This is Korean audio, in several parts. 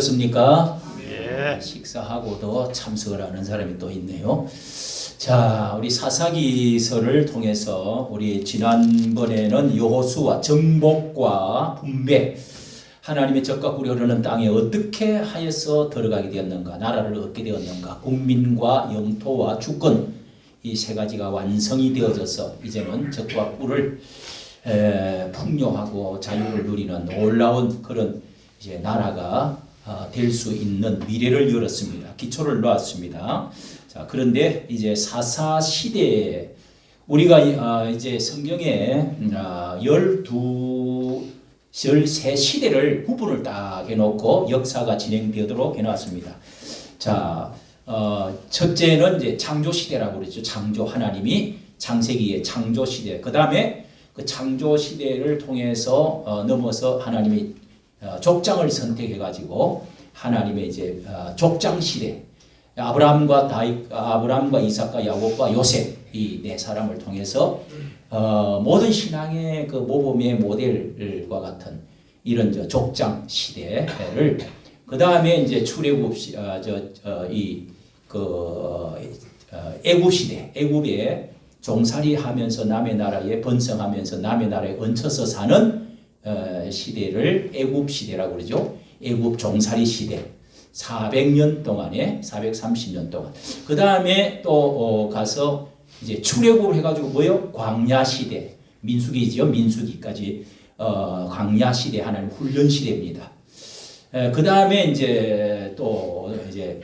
그렇습니까? 예. 식사하고도 참석을 하는 사람이 또 있네요. 자, 우리 사사기서를 통해서 우리 지난번에는 여호수아 정복과 분배, 하나님의 적과 꿀이 흐르는 땅에 어떻게 하여서 들어가게 되었는가, 나라를 얻게 되었는가, 국민과 영토와 주권, 이 세 가지가 완성이 되어져서 이제는 적과 꿀을 풍요하고 자유를 누리는 놀라운 그런 이제 나라가 될 수 있는 미래를 열었습니다. 기초를 놓았습니다. 자, 그런데 이제 사사 시대에 우리가 이제 성경에 13 시대를 구분을 딱 해놓고 역사가 진행되도록 해놨습니다. 자, 첫째는 이제 창조 시대라고 그랬죠. 창조, 하나님이 창세기의 창조 시대. 그 다음에 그 창조 시대를 통해서 넘어서 하나님이 족장을 선택해가지고 하나님의 이제 족장 시대. 아브라함과 이삭과 야곱과 요셉 이 네 사람을 통해서 모든 신앙의 그 모범의 모델과 같은 이런 족장 시대를 그 다음에 이제 출애굽 애굽 시대, 애굽에 종살이하면서 남의 나라에 번성하면서 남의 나라에 얹혀서 사는 시대를 애굽 시대라고 그러죠. 애굽 종살이 시대. 400년 동안에 430년 동안. 그 다음에 또 가서 이제 출애굽을 해가지고 뭐요? 광야 시대. 민수기지요. 민수기까지 광야 시대 하나님 훈련 시대입니다. 그 다음에 이제 또 이제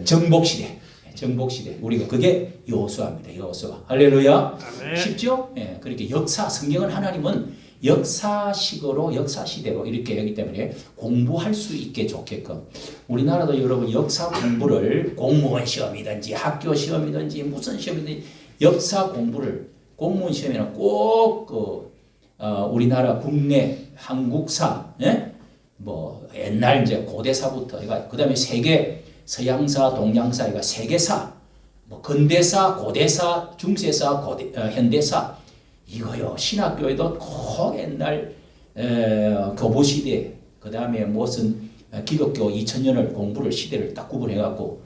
정복 시대. 정복 시대. 우리가 그게 여호수아입니다. 여호수아. 할렐루야. 아멘. 쉽죠? 예. 그렇게 역사 성경은 하나님은 역사식으로 역사시대로 이렇게 하기 때문에 공부할 수 있게 좋게끔 우리나라도 여러분 역사 공부를 공무원 시험이든지 학교 시험이든지 무슨 시험이든지 역사 공부를 공무원 시험에는 꼭 우리나라 국내 한국사 뭐 옛날 이제 고대사부터 그 다음에 세계 서양사 동양사 세계사 뭐 근대사 고대사 중세사 현대사 이거요. 신학교에도 꼭 옛날 교보시대 그 다음에 무슨 기독교 2000년을 공부를 시대를 딱 구분해갖고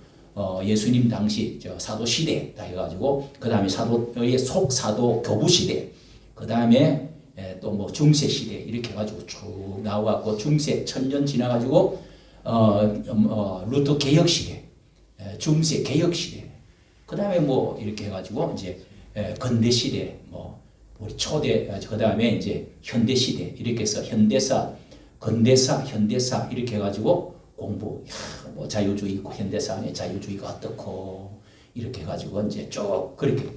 예수님 당시 사도시대 다 해가지고 그 다음에 사도의 속사도 교부시대 그 다음에 또 뭐 중세시대 이렇게 해가지고 쭉 나와갖고 중세 1000년 지나가지고 루터 개혁시대 중세 개혁시대 그 다음에 뭐 이렇게 해가지고 이제 근대시대 뭐 우리 초대 그 다음에 이제 현대 시대 이렇게 해서 현대사, 근대사, 현대사 이렇게 해가지고 공부. 뭐 자유주의 있고 현대사 안에 자유주의가 어떻고 이렇게 해가지고 이제 쭉 그렇게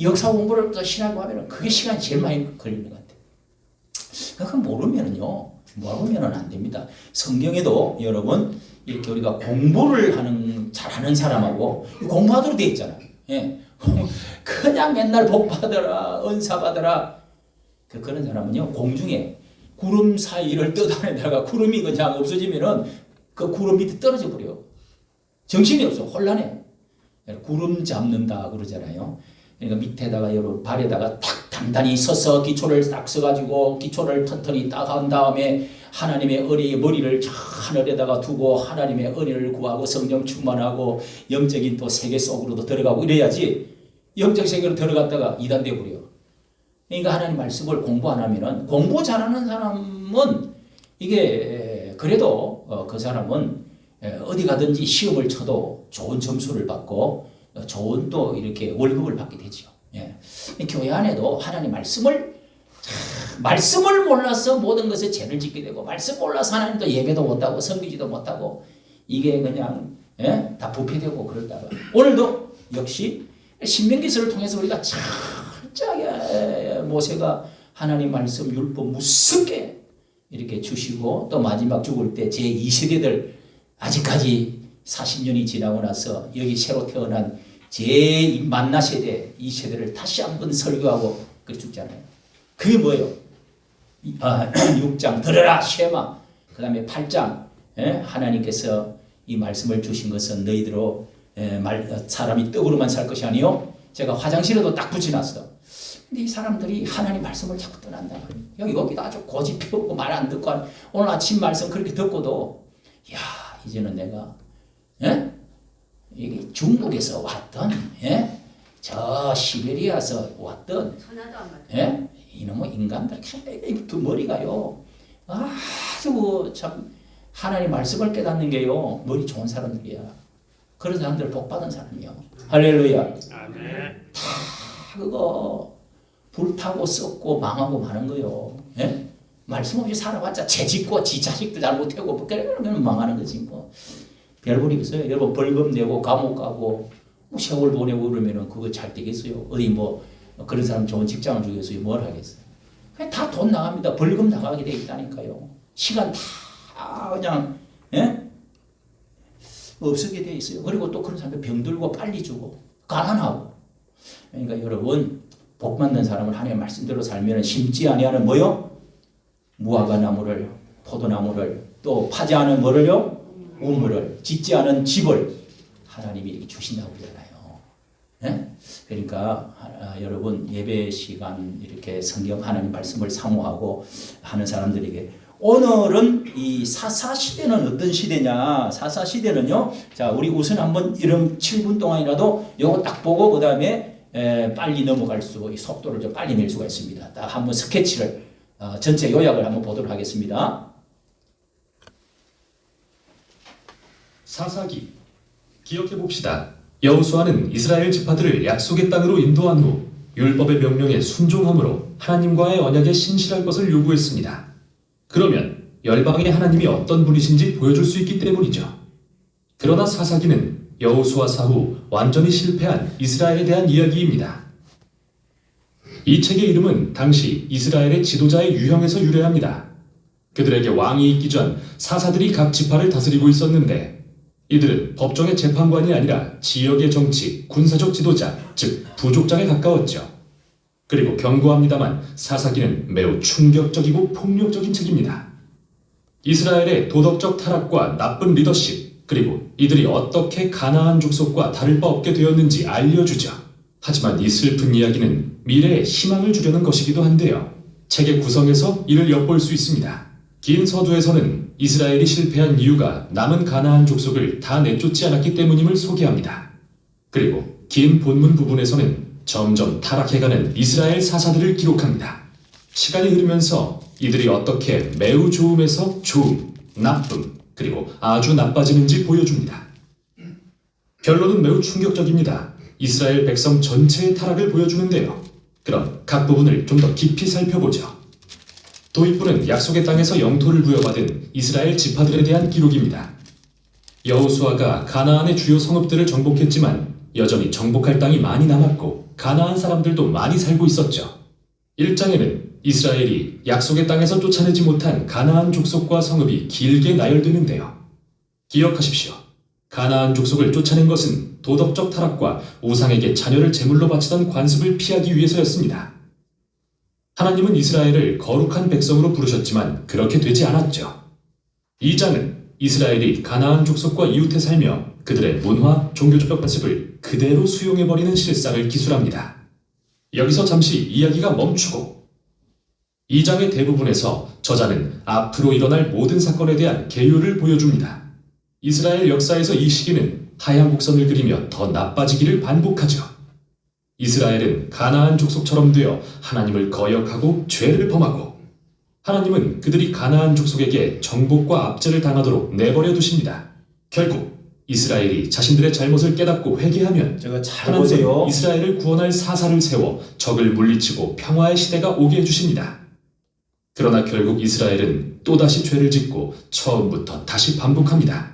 역사 공부를 신하고 하면은 그게 시간이 제일 많이 걸리는 것 같아요. 그거 모르면은요, 모르면은 안 됩니다. 성경에도 여러분 이렇게 우리가 공부를 잘하는 사람하고 공부하도록 돼 있잖아요. 예. 그냥 맨날 복 받아라 은사 받아라 그런 사람은요 공중에 구름 사이를 떠다니다가 구름이 그냥 없어지면은 그 구름 밑에 떨어져 버려. 정신이 없어. 혼란해. 구름 잡는다 그러잖아요. 그러니까 밑에다가 여러분 발에다가 탁 단단히 서서 기초를 딱 써가지고 기초를 튼튼히 딱 한 다음에 하나님의 은혜의 머리를 하늘에다가 두고 하나님의 은혜를 구하고 성령 충만하고 영적인 또 세계 속으로도 들어가고 이래야지 영적 세계로 들어갔다가 이단돼 버려. 그러니까 하나님 말씀을 공부 안 하면은 공부 잘하는 사람은 이게 그래도 그 사람은 어디 가든지 시험을 쳐도 좋은 점수를 받고 좋은 또 이렇게 월급을 받게 되죠. 예. 교회 안에도 하나님 말씀을 몰라서 모든 것에 죄를 짓게 되고 말씀 몰라서 하나님도 예배도 못하고 섬기지도 못하고 이게 그냥 다 부패되고 그러다가 오늘도 역시 신명기서를 통해서 우리가 철저하게 모세가 하나님 말씀 율법 무섭게 이렇게 주시고 또 마지막 죽을 때 제2세대들 아직까지 40년이 지나고 나서 여기 새로 태어난 제 만나 세대 이 세대를 다시 한번 설교하고 그 죽잖아요. 그게 뭐예요? 6장 들으라 쉐마 그 다음에 8장 하나님께서 이 말씀을 주신 것은 너희들로 사람이 떡으로만 살 것이 아니요 제가 화장실에도 딱 붙여놨어. 근데 이 사람들이 하나님 말씀을 자꾸 떠난다. 여기도 아주 고집 피우고 말 안 듣고 오늘 아침 말씀 그렇게 듣고도 야, 이제는 내가 예? 이게 중국에서 왔던 예? 저 시베리아에서 왔던 예? 이놈의 인간들 그 머리가요 아주 참 하나님 말씀을 깨닫는 게요 머리 좋은 사람들이야. 그런 사람들 복 받은 사람이요. 할렐루야. 아멘. 다 그거 불타고 썩고 망하고 마는 거요. 예? 말씀 없이 살아봤자 죄짓고 지 자식도 잘못하고 그러면 망하는 거지 뭐. 별 볼이 있어요. 여러분 벌금 내고 감옥 가고 뭐 세월 보내고 그러면은 그거 잘 되겠어요. 어디 뭐 그런 사람 좋은 직장을 주겠어요. 뭘 하겠어요. 다 돈 나갑니다. 벌금 나가게 돼 있다니까요. 시간 다 그냥 예? 없어게 돼 있어요. 그리고 또 그런 사람들 병들고 빨리 죽고 가난하고. 그러니까 여러분 복 받는 사람은 하나님의 말씀대로 살면 심지 아니하는 뭐요? 무화과 나무를 포도나무를 또 파지 않은 뭐를요? 우물을 짓지 않은 집을 하나님이 이렇게 주신다고 그러잖아요. 예? 그러니까 여러분 예배 시간 이렇게 성경 하나님 말씀을 사모하고 하는 사람들에게 오늘은 이 사사시대는 어떤 시대냐? 사사시대는요. 자, 우리 우선 한번 이런 7분 동안이라도 요거 딱 보고 그 다음에 빨리 넘어갈 수, 이 속도를 좀 빨리 낼 수가 있습니다. 딱 한번 스케치를 전체 요약을 한번 보도록 하겠습니다. 사사기 기억해 봅시다. 여호수아는 이스라엘 지파들을 약속의 땅으로 인도한 후 율법의 명령에 순종함으로 하나님과의 언약에 신실할 것을 요구했습니다. 그러면 열방의 하나님이 어떤 분이신지 보여줄 수 있기 때문이죠. 그러나 사사기는 여호수아 사후 완전히 실패한 이스라엘에 대한 이야기입니다. 이 책의 이름은 당시 이스라엘의 지도자의 유형에서 유래합니다. 그들에게 왕이 있기 전 사사들이 각 지파를 다스리고 있었는데 이들은 법정의 재판관이 아니라 지역의 정치, 군사적 지도자, 즉 부족장에 가까웠죠. 그리고 경고합니다만 사사기는 매우 충격적이고 폭력적인 책입니다. 이스라엘의 도덕적 타락과 나쁜 리더십, 그리고 이들이 어떻게 가나안 족속과 다를 바 없게 되었는지 알려주죠. 하지만 이 슬픈 이야기는 미래에 희망을 주려는 것이기도 한데요. 책의 구성에서 이를 엿볼 수 있습니다. 긴 서두에서는 이스라엘이 실패한 이유가 남은 가나안 족속을 다 내쫓지 않았기 때문임을 소개합니다. 그리고 긴 본문 부분에서는 점점 타락해가는 이스라엘 사사들을 기록합니다. 시간이 흐르면서 이들이 어떻게 매우 좋음에서 좋음, 나쁨, 그리고 아주 나빠지는지 보여줍니다. 결론은 매우 충격적입니다. 이스라엘 백성 전체의 타락을 보여주는데요. 그럼 각 부분을 좀 더 깊이 살펴보죠. 도입부는 약속의 땅에서 영토를 부여받은 이스라엘 지파들에 대한 기록입니다. 여호수아가 가나안의 주요 성읍들을 정복했지만 여전히 정복할 땅이 많이 남았고 가나안 사람들도 많이 살고 있었죠. 1장에는 이스라엘이 약속의 땅에서 쫓아내지 못한 가나안 족속과 성읍이 길게 나열되는데요. 기억하십시오. 가나안 족속을 쫓아낸 것은 도덕적 타락과 우상에게 자녀를 제물로 바치던 관습을 피하기 위해서였습니다. 하나님은 이스라엘을 거룩한 백성으로 부르셨지만 그렇게 되지 않았죠. 2장은 이스라엘이 가나안 족속과 이웃해 살며 그들의 문화, 종교적 관습을 그대로 수용해버리는 실상을 기술합니다. 여기서 잠시 이야기가 멈추고 2장의 대부분에서 저자는 앞으로 일어날 모든 사건에 대한 계율을 보여줍니다. 이스라엘 역사에서 이 시기는 하얀 곡선을 그리며 더 나빠지기를 반복하죠. 이스라엘은 가나안 족속처럼 되어 하나님을 거역하고 죄를 범하고 하나님은 그들이 가나안 족속에게 정복과 압제를 당하도록 내버려 두십니다. 결국 이스라엘이 자신들의 잘못을 깨닫고 회개하면 하나님은 이스라엘을 구원할 사사를 세워 적을 물리치고 평화의 시대가 오게 해주십니다. 그러나 결국 이스라엘은 또다시 죄를 짓고 처음부터 다시 반복합니다.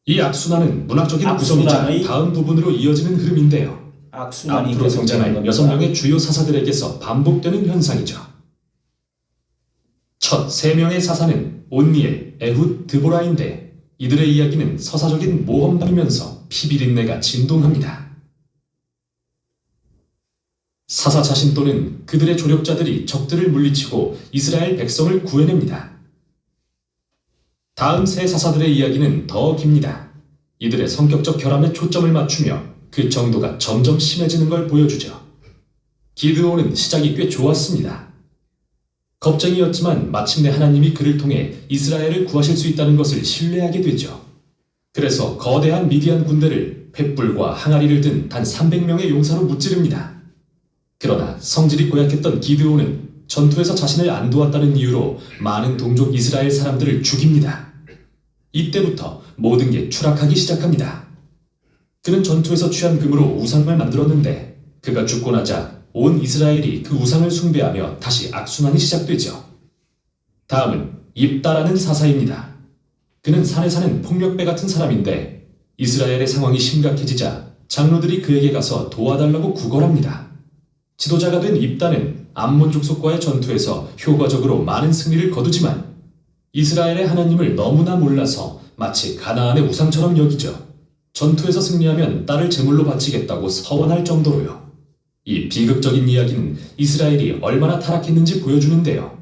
이 악순환은 문학적인 구성이자 다음 부분으로 이어지는 흐름인데요. 앞으로 등장할 6명의 주요 사사들에게서 반복되는 현상이죠. 첫 3명의 사사는 온니엘, 에훗, 드보라인데 이들의 이야기는 서사적인 모험담이면서 피비린내가 진동합니다. 사사 자신 또는 그들의 조력자들이 적들을 물리치고 이스라엘 백성을 구해냅니다. 다음 세 사사들의 이야기는 더 깁니다. 이들의 성격적 결함에 초점을 맞추며 그 정도가 점점 심해지는 걸 보여주죠. 기드온은 시작이 꽤 좋았습니다. 겁쟁이였지만 마침내 하나님이 그를 통해 이스라엘을 구하실 수 있다는 것을 신뢰하게 되죠. 그래서 거대한 미디안 군대를 횃불과 항아리를 든 단 300명의 용사로 무찌릅니다. 그러나 성질이 고약했던 기드온은 전투에서 자신을 안 도왔다는 이유로 많은 동족 이스라엘 사람들을 죽입니다. 이때부터 모든 게 추락하기 시작합니다. 그는 전투에서 취한 금으로 우상을 만들었는데 그가 죽고 나자 온 이스라엘이 그 우상을 숭배하며 다시 악순환이 시작되죠. 다음은 입다라는 사사입니다. 그는 산에 사는 폭력배 같은 사람인데 이스라엘의 상황이 심각해지자 장로들이 그에게 가서 도와달라고 구걸합니다. 지도자가 된 입다는 암몬 족속과의 전투에서 효과적으로 많은 승리를 거두지만 이스라엘의 하나님을 너무나 몰라서 마치 가나안의 우상처럼 여기죠. 전투에서 승리하면 딸을 제물로 바치겠다고 서원할 정도로요. 이 비극적인 이야기는 이스라엘이 얼마나 타락했는지 보여주는데요.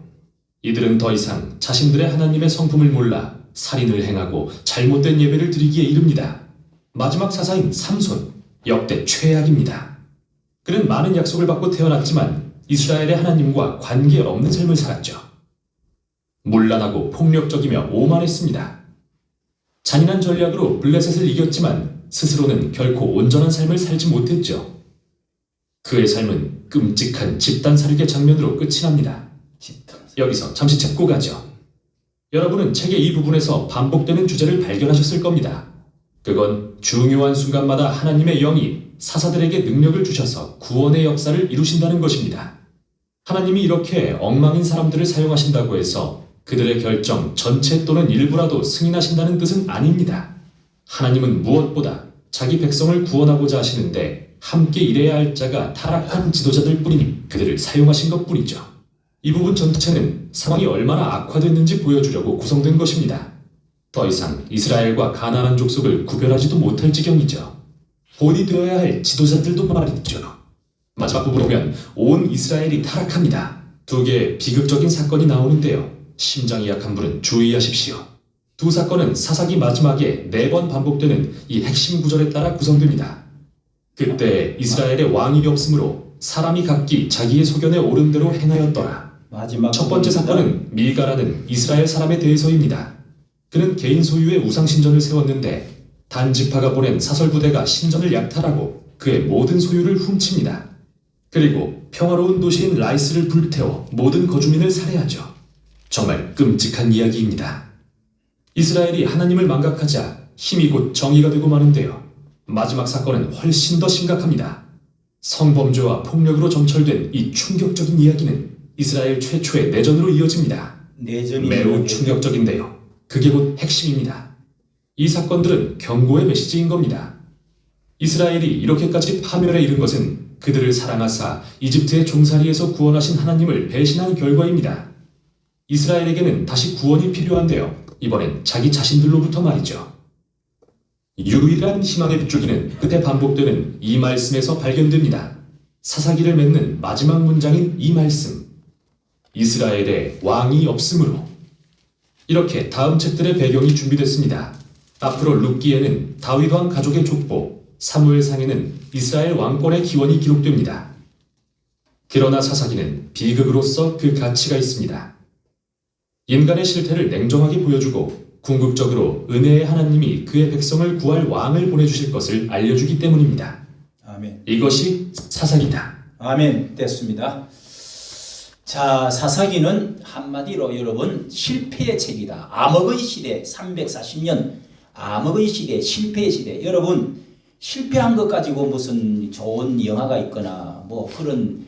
이들은 더 이상 자신들의 하나님의 성품을 몰라 살인을 행하고 잘못된 예배를 드리기에 이릅니다. 마지막 사사인 삼손, 역대 최악입니다. 그는 많은 약속을 받고 태어났지만 이스라엘의 하나님과 관계없는 삶을 살았죠. 문란하고 폭력적이며 오만했습니다. 잔인한 전략으로 블레셋을 이겼지만 스스로는 결코 온전한 삶을 살지 못했죠. 그의 삶은 끔찍한 집단 살인의 장면으로 끝이 납니다. 여기서 잠시 짚고 가죠. 여러분은 책의 이 부분에서 반복되는 주제를 발견하셨을 겁니다. 그건 중요한 순간마다 하나님의 영이 사사들에게 능력을 주셔서 구원의 역사를 이루신다는 것입니다. 하나님이 이렇게 엉망인 사람들을 사용하신다고 해서 그들의 결정 전체 또는 일부라도 승인하신다는 뜻은 아닙니다. 하나님은 무엇보다 자기 백성을 구원하고자 하시는데 함께 일해야 할 자가 타락한 지도자들 뿐이니 그들을 사용하신 것 뿐이죠. 이 부분 전체는 상황이 얼마나 악화됐는지 보여주려고 구성된 것입니다. 더 이상 이스라엘과 가나안 족속을 구별하지도 못할 지경이죠. 본이 되어야 할 지도자들도 말이죠. 마지막 부분 보면 온 이스라엘이 타락합니다. 두 개의 비극적인 사건이 나오는데요. 심장이 약한 분은 주의하십시오. 두 사건은 사사기 마지막에 4번 반복되는 이 핵심 구절에 따라 구성됩니다. 그때 이스라엘의 왕이 없으므로 사람이 각기 자기의 소견에 옳은 대로 행하였더라. 첫 번째 사건은 밀가라는 이스라엘 사람에 대해서입니다. 그는 개인 소유의 우상신전을 세웠는데 단 지파가 보낸 사설부대가 신전을 약탈하고 그의 모든 소유를 훔칩니다. 그리고 평화로운 도시인 라이스를 불태워 모든 거주민을 살해하죠. 정말 끔찍한 이야기입니다. 이스라엘이 하나님을 망각하자 힘이 곧 정의가 되고 마는데요. 마지막 사건은 훨씬 더 심각합니다. 성범죄와 폭력으로 점철된 이 충격적인 이야기는 이스라엘 최초의 내전으로 이어집니다. 매우 충격적인데요. 그게 곧 핵심입니다. 이 사건들은 경고의 메시지인 겁니다. 이스라엘이 이렇게까지 파멸에 이른 것은 그들을 사랑하사 이집트의 종살이에서 구원하신 하나님을 배신한 결과입니다. 이스라엘에게는 다시 구원이 필요한데요. 이번엔 자기 자신들로부터 말이죠. 유일한 희망의 빗줄기는 끝에 반복되는 이 말씀에서 발견됩니다. 사사기를 맺는 마지막 문장인 이 말씀. 이스라엘에 왕이 없으므로. 이렇게 다음 책들의 배경이 준비됐습니다. 앞으로 룻기에는 다윗 왕 가족의 족보, 사무엘상에는 이스라엘 왕권의 기원이 기록됩니다. 그러나 사사기는 비극으로서 그 가치가 있습니다. 인간의 실태를 냉정하게 보여주고 궁극적으로 은혜의 하나님이 그의 백성을 구할 왕을 보내주실 것을 알려주기 때문입니다. 아멘. 이것이 사사기다. 아멘. 됐습니다. 자, 사사기는 한마디로 여러분 실패의 책이다. 암흑의 시대 340년 암흑의 시대 실패의 시대. 여러분 실패한 것 가지고 무슨 좋은 영화가 있거나 뭐 그런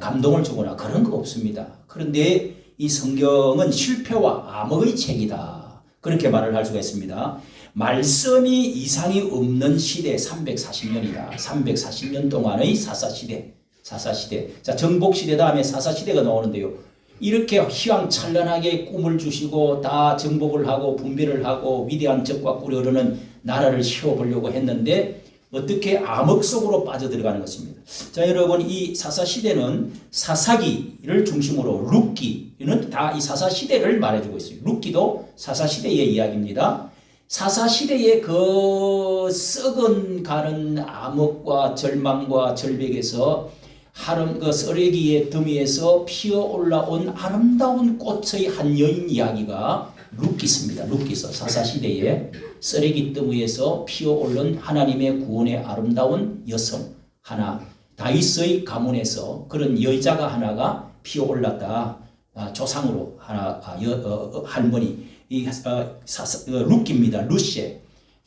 감동을 주거나 그런 거 없습니다. 그런데 이 성경은 실패와 암흑의 책이다. 그렇게 말을 할 수가 있습니다. 말씀이 이상이 없는 시대 340년이다. 340년 동안의 사사시대. 사사시대. 자, 정복시대 다음에 사사시대가 나오는데요. 이렇게 휘황찬란하게 꿈을 주시고 다 정복을 하고 분배를 하고 위대한 적과 꿀이 흐르는 나라를 세워보려고 했는데 어떻게 암흑 속으로 빠져들어가는 것입니다. 자, 여러분 이 사사시대는 사사기를 중심으로 룻기는 다 이 사사시대를 말해주고 있어요. 룻기도 사사시대의 이야기입니다. 사사시대의 그 썩은 가는 암흑과 절망과 절벽에서 그 쓰레기의 더미에서 피어 올라온 아름다운 꽃의 한 여인 이야기가 룻기스입니다. 룻기스 사사시대에 쓰레기 더미에서 피어 오른 하나님의 구원의 아름다운 여성 하나, 다윗의 가문에서 그런 여자가 하나가 피어 올랐다. 조상으로 하나 할머니 룻기입니다. 룻시에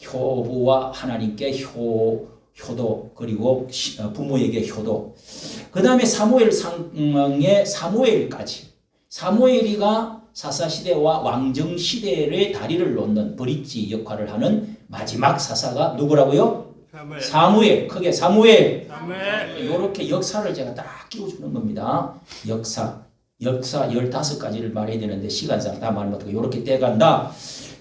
효부와 하나님께 효도 그리고 부모에게 효도. 그 다음에 사무엘상의 사무엘까지. 사무엘이가 사사시대와 왕정시대의 다리를 놓는 브릿지 역할을 하는 마지막 사사가 누구라고요? 사무엘. 크게 사무엘. 이렇게 역사를 제가 딱 끼워주는 겁니다. 역사 15가지를 말해야 되는데 시간상 다 말 못하고 이렇게 떼간다.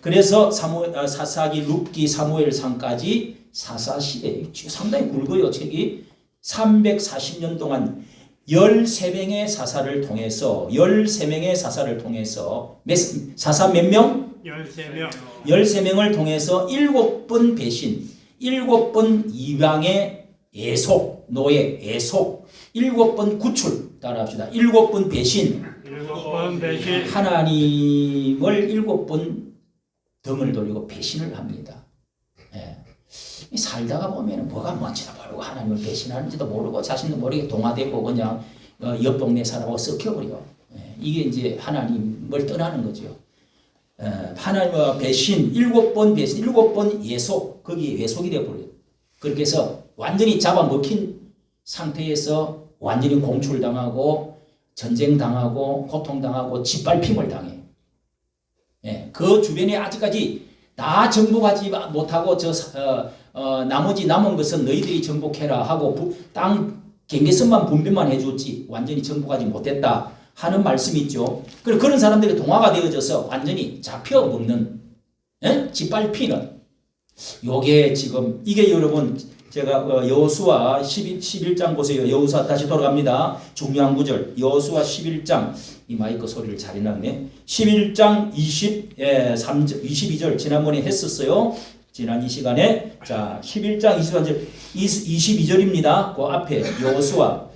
그래서 사사기, 룻기, 사무엘상까지 사사시대 상당히 굵어요. 책이 340년 동안 13명의 사사를 통해서 사사 몇 명? 13명. 13명을 통해서 7번 배신, 7번 이방의 애속, 노예, 애속, 7번 구출, 따라합시다. 7번 배신, 7번 배신. 하나님을 7번 등을 돌리고 배신을 합니다. 예. 살다가 보면 뭐가 뭔지도 모르고 하나님을 배신하는지도 모르고 자신도 모르게 동화되고 그냥 옆 동네 사람하고 섞여버려. 예. 이게 이제 하나님을 떠나는 거죠. 하나님과 배신, 7번 배신, 7번 예속, 거기 예속이 되어버려요. 그렇게 해서 완전히 잡아먹힌 상태에서 완전히 공출당하고 전쟁당하고 고통당하고 짓밟힘을 당해. 예, 그 주변에 아직까지 다 정복하지 못하고 나머지 남은 것은 너희들이 정복해라 하고 땅 경계선만 분배만 해줬지 완전히 정복하지 못했다 하는 말씀이 있죠. 그런 사람들이 동화가 되어져서 완전히 잡혀먹는, 예? 짓밟히는. 요게 지금 이게 여러분 제가 여호수아 11장 보세요. 여호수아 다시 돌아갑니다. 중요한 구절. 여호수아 11장 이 마이크 소리를 잘 해놨네. 11장 22절 지난번에 했었어요. 지난 이 시간에. 자, 11장 22절입니다. 그 앞에 여호수아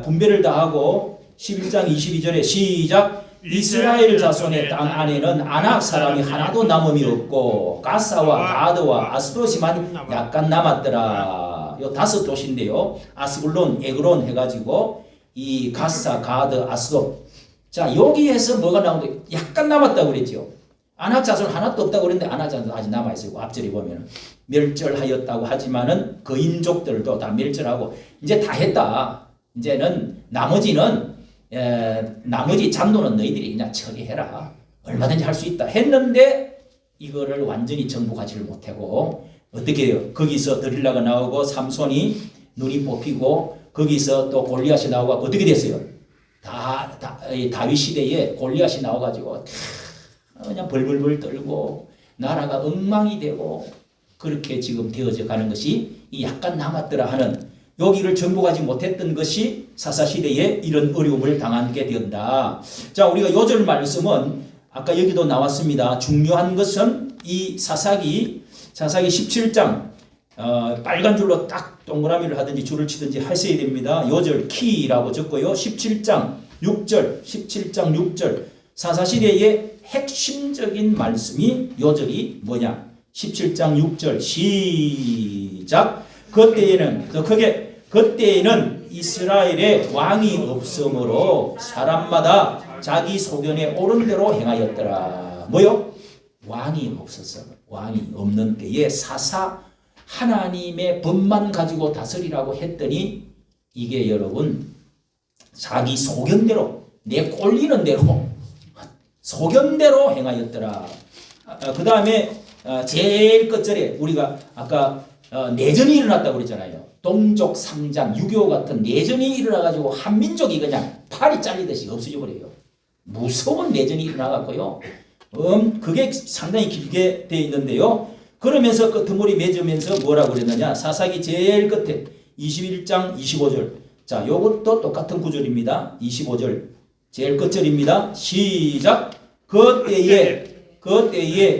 분배를 다 하고 11장 22절에 시작. 이스라엘 자손의 땅 안에는 아낙 사람이 하나도 남음이 없고 가사와 가드와 아스도시만 약간 남았더라. 요 5도시인데요. 아스글론, 에그론 해가지고 이 가사, 가드, 아스도. 자, 여기에서 뭐가 나오는데 약간 남았다고 그랬죠. 아낙 자손 하나도 없다고 그랬는데 아낙 자손 아직 남아있어요. 앞절에 보면 멸절하였다고 하지만은 그 인족들도 다 멸절하고 이제 다 했다. 이제는 나머지 잔도는 너희들이 그냥 처리해라. 얼마든지 할 수 있다 했는데 이거를 완전히 정복하지를 못하고 어떻게 해요? 거기서 드릴라가 나오고 삼손이 눈이 뽑히고 거기서 또 골리앗이 나오고 어떻게 됐어요? 다윗 시대에 골리앗이 나와가지고 그냥 벌벌벌 떨고 나라가 엉망이 되고 그렇게 지금 되어져 가는 것이 이 약간 남았더라 하는 여기를 정복하지 못했던 것이 사사시대에 이런 어려움을 당하게 된다. 자, 우리가 요절 말씀은 아까 여기도 나왔습니다. 중요한 것은 이 사사기 17장 빨간 줄로 딱 동그라미를 하든지 줄을 치든지 하셔야 됩니다. 요절 키라고 적고요. 17장 6절 사사시대의 핵심적인 말씀이 요절이 뭐냐? 17장 6절 시작. 그때에는 이스라엘에 왕이 없으므로 사람마다 자기 소견에 옳은 대로 행하였더라. 뭐요? 왕이 없었어. 왕이 없는 때에 하나님의 법만 가지고 다스리라고 했더니 이게 여러분 자기 소견대로 내 꼴리는 대로 소견대로 행하였더라. 그 다음에 제일 끝절에 우리가 아까 내전이 일어났다고 그랬잖아요. 동족 상잔 6.25 같은 내전이 일어나가지고 한민족이 그냥 팔이 잘리듯이 없어져 버려요. 무서운 내전이 일어나갔고요. 그게 상당히 길게 되어 있는데요. 그러면서 끄트머리 맺으면서 뭐라고 그랬느냐? 사사기 제일 끝에 21장 25절. 자, 요것도 똑같은 구절입니다. 25절 제일 끝절입니다. 시작. 그때에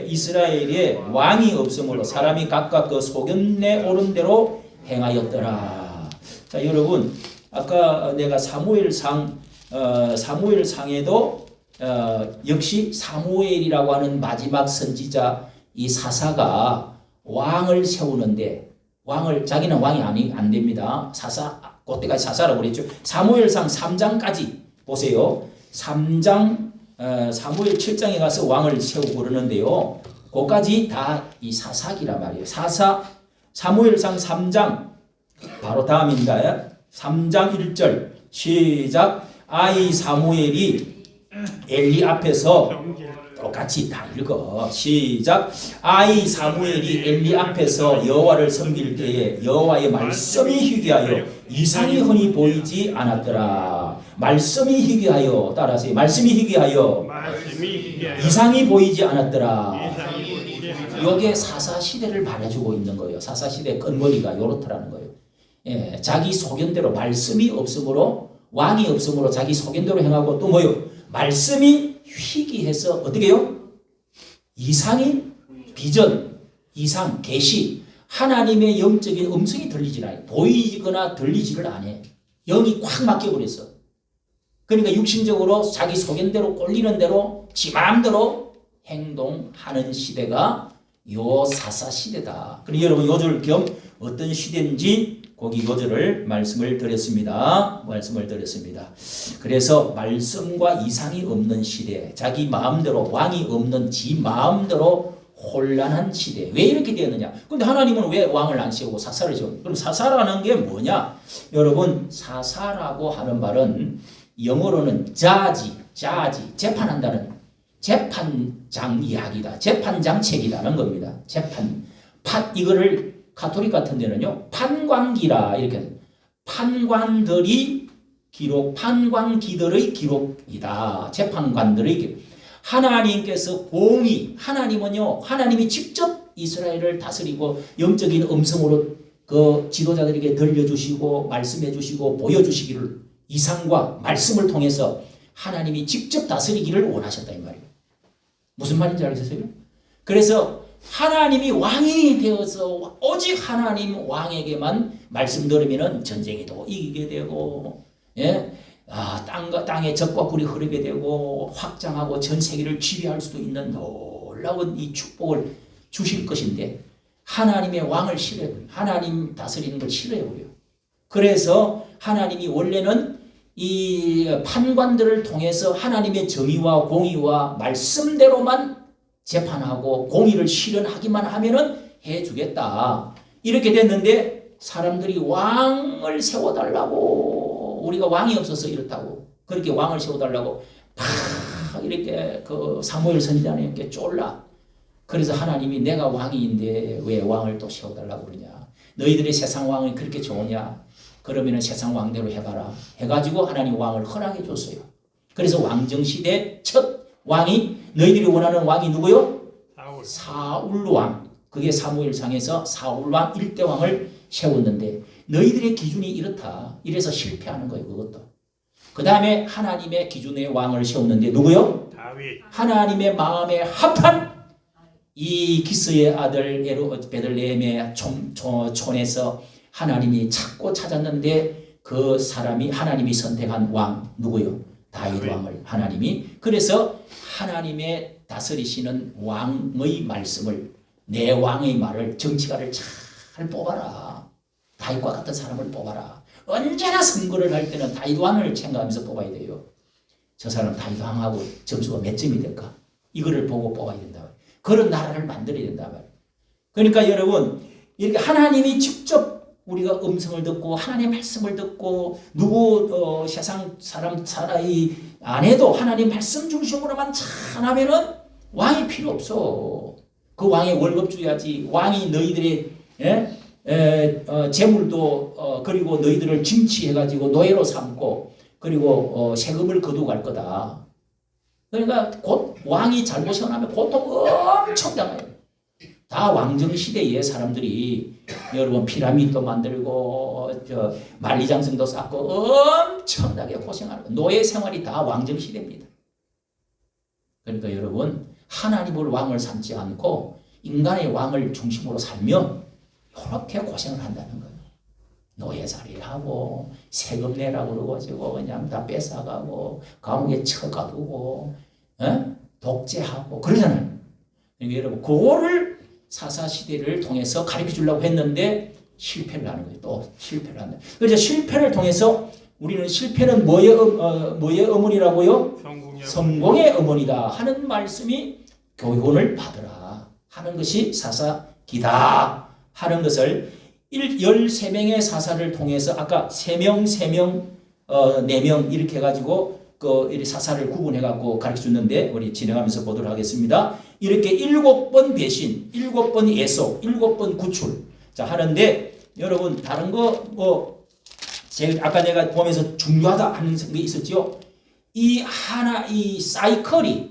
이스라엘에 왕이 없으므로 사람이 각각 그 소견에 오른 대로 행하였더라. 자, 여러분 아까 내가 사무엘상에도 역시 사무엘이라고 하는 마지막 선지자 이 사사가 왕을 세우는데 자기는 왕이 안 됩니다. 그때까지 사사라고 그랬죠. 사무엘상 3장까지 보세요. 3장 사무엘 7장에 가서 왕을 세우고 그러는데요. 그까지 다 이 사사기란 말이에요. 사무엘상 3장 바로 다음입니다. 3장 1절 시작. 아이 사무엘이 엘리 앞에서 똑같이 다 읽어. 시작. 아이 사무엘이 엘리 앞에서 여호와를 섬길 때에 여호와의 말씀이 희귀하여 이상이 흔히 보이지 않았더라. 말씀이 희귀하여 따라하세요. 말씀이 희귀하여 이상이 보이지 않았더라. 여기에 사사시대를 말해주고 있는 거예요. 사사시대 끝머리가 요렇더라는 거예요. 예, 자기 소견대로 말씀이 없으므로 왕이 없으므로 자기 소견대로 행하고 또 뭐요? 말씀이 희귀해서 어떻게 해요? 이상이 비전, 이상, 계시 하나님의 영적인 음성이 들리질 않아요. 보이거나 들리지를 않아. 영이 꽉 막혀버렸어. 그러니까 육신적으로 자기 소견대로 꼴리는 대로 지 마음대로 행동하는 시대가 요 사사시대다. 그럼 여러분 요절 겸 어떤 시대인지 거기 요절을 말씀을 드렸습니다. 그래서 말씀과 이상이 없는 시대, 자기 마음대로 왕이 없는 지 마음대로 혼란한 시대. 왜 이렇게 되었느냐? 근데 하나님은 왜 왕을 안 세우고 사사를 세우고? 그럼 사사라는 게 뭐냐? 여러분 사사라고 하는 말은 영어로는 자지, 재판한다는 재판장 이야기다. 재판장 책이라는 겁니다. 이거를 가톨릭 같은 데는요, 판관기라 이렇게 판관기들의 기록이다. 재판관들의 기록. 하나님께서 하나님은요, 하나님이 직접 이스라엘을 다스리고 영적인 음성으로 그 지도자들에게 들려주시고 말씀해 주시고 보여주시기를 이상과 말씀을 통해서 하나님이 직접 다스리기를 원하셨다 이 말이에요. 무슨 말인지 알겠어요? 그래서 하나님이 왕이 되어서 오직 하나님 왕에게만 말씀 들으면 전쟁에도 이기게 되고, 예? 땅에 적과 꿀이 흐르게 되고 확장하고 전 세계를 지배할 수도 있는 놀라운 이 축복을 주실 것인데 하나님의 왕을 싫어해버려요. 하나님 다스리는 걸 싫어해버려요. 그래서 하나님이 원래는 이 판관들을 통해서 하나님의 정의와 공의와 말씀대로만 재판하고 공의를 실현하기만 하면은 해주겠다. 이렇게 됐는데 사람들이 왕을 세워달라고, 우리가 왕이 없어서 이렇다고, 그렇게 왕을 세워달라고 팍 이렇게 그 사무엘 선지자님께 쫄라. 그래서 하나님이 내가 왕인데 왜 왕을 또 세워달라고 그러냐? 너희들의 세상 왕이 그렇게 좋으냐? 그러면 세상 왕대로 해봐라. 해가지고 하나님 왕을 허락해 줬어요. 그래서 왕정시대 첫 왕이, 너희들이 원하는 왕이 누구요? 사울 왕. 그게 사무엘상에서 사울 왕 1대 왕을 세웠는데 너희들의 기준이 이렇다. 이래서 실패하는 거예요. 그것도. 그 다음에 하나님의 기준의 왕을 세웠는데 누구요? 다윗. 하나님의 마음에 합한 이 기스의 아들 베들레헴의 촌에서 하나님이 찾았는데 그 사람이 하나님이 선택한 왕 누구요? 다윗 왕을 하나님이. 그래서 하나님의 다스리시는 왕의 말씀을, 내 왕의 말을, 정치가를 잘 뽑아라. 다윗과 같은 사람을 뽑아라. 언제나 선거를 할 때는 다윗 왕을 생각하면서 뽑아야 돼요. 저 사람 다윗 왕하고 점수가 몇 점이 될까? 이거를 보고 뽑아야 된다. 그런 나라를 만들어야 된다. 그러니까 여러분, 이렇게 하나님이 직접 우리가 음성을 듣고 하나님의 말씀을 듣고 세상 사람 사나이 안 해도 하나님 말씀 중심으로만 잘하면은 왕이 필요 없어. 그 왕의 월급 줘야지. 왕이 너희들의 재물도 그리고 너희들을 징치해가지고 노예로 삼고 그리고 세금을 거두갈 거다. 그러니까 곧 왕이 잘못 세워나면 고통 엄청 당해요. 다 왕정시대에 사람들이 여러분 피라미드도 만들고 만리장성도 쌓고 엄청나게 고생하는 노예 생활이 다 왕정시대입니다. 그러니까 여러분 하나님을 왕을 삼지 않고 인간의 왕을 중심으로 살면 이렇게 고생을 한다는 거예요. 노예살이하고 세금 내라고 그러고 그냥 다 뺏어가고 감옥에 쳐가두고 독재하고 그러잖아요. 그러니까 여러분 그거를 사사시대를 통해서 가르쳐 주려고 했는데 실패를 하는 거예요. 또 실패를 한다. 그래서 실패를 통해서 우리는 실패는 뭐의 어머니라고요? 성공의 어머니다 하는 말씀이 교훈을 받으라 하는 것이 사사기다 하는 것을 13명의 사사를 통해서 아까 3명, 4명 이렇게 해가지고 그 사사를 구분해갖고 가르쳐 줬는데 우리 진행하면서 보도록 하겠습니다. 이렇게 7번 배신, 7번 애속, 7번 구출 자 하는데 여러분 다른 거 아까 내가 보면서 중요하다 하는 게 있었죠. 이 사이클이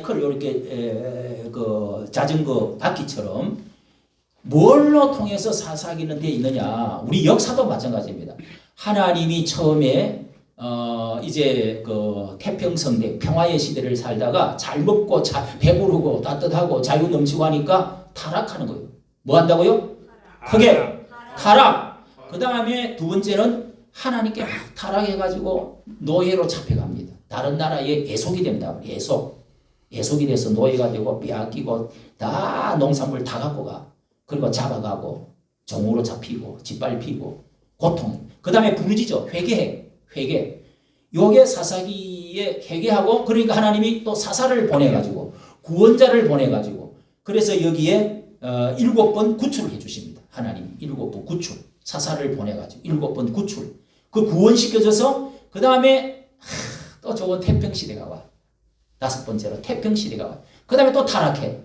이렇게 그 자전거 바퀴처럼 뭘로 통해서 사사기는 돼 있느냐? 우리 역사도 마찬가지입니다. 하나님이 처음에 이제 그 태평성대 평화의 시대를 살다가 잘 먹고 배부르고 따뜻하고 자유 넘치고 하니까 타락하는 거예요. 뭐 한다고요? 크게 타락. 그 다음에 두 번째는 하나님께 막 타락해가지고 노예로 잡혀갑니다. 다른 나라에 애속이 됩니다. 애속이 돼서 노예가 되고 빼앗기고 다 농산물 다 갖고 가. 그리고 잡아가고 종으로 잡히고 짓밟히고 고통. 그 다음에 부르짖어 회개. 요게 사사기에 회개하고 그러니까 하나님이 또 사사를 보내가지고 구원자를 보내가지고 그래서 여기에 7번 구출을 해주십니다. 하나님이 7번 구출. 사사를 보내가지고 7번 구출. 그 구원시켜줘서 그 다음에 또 좋은 태평시대가 와. 5번째로 태평시대가 와. 그 다음에 또 타락해.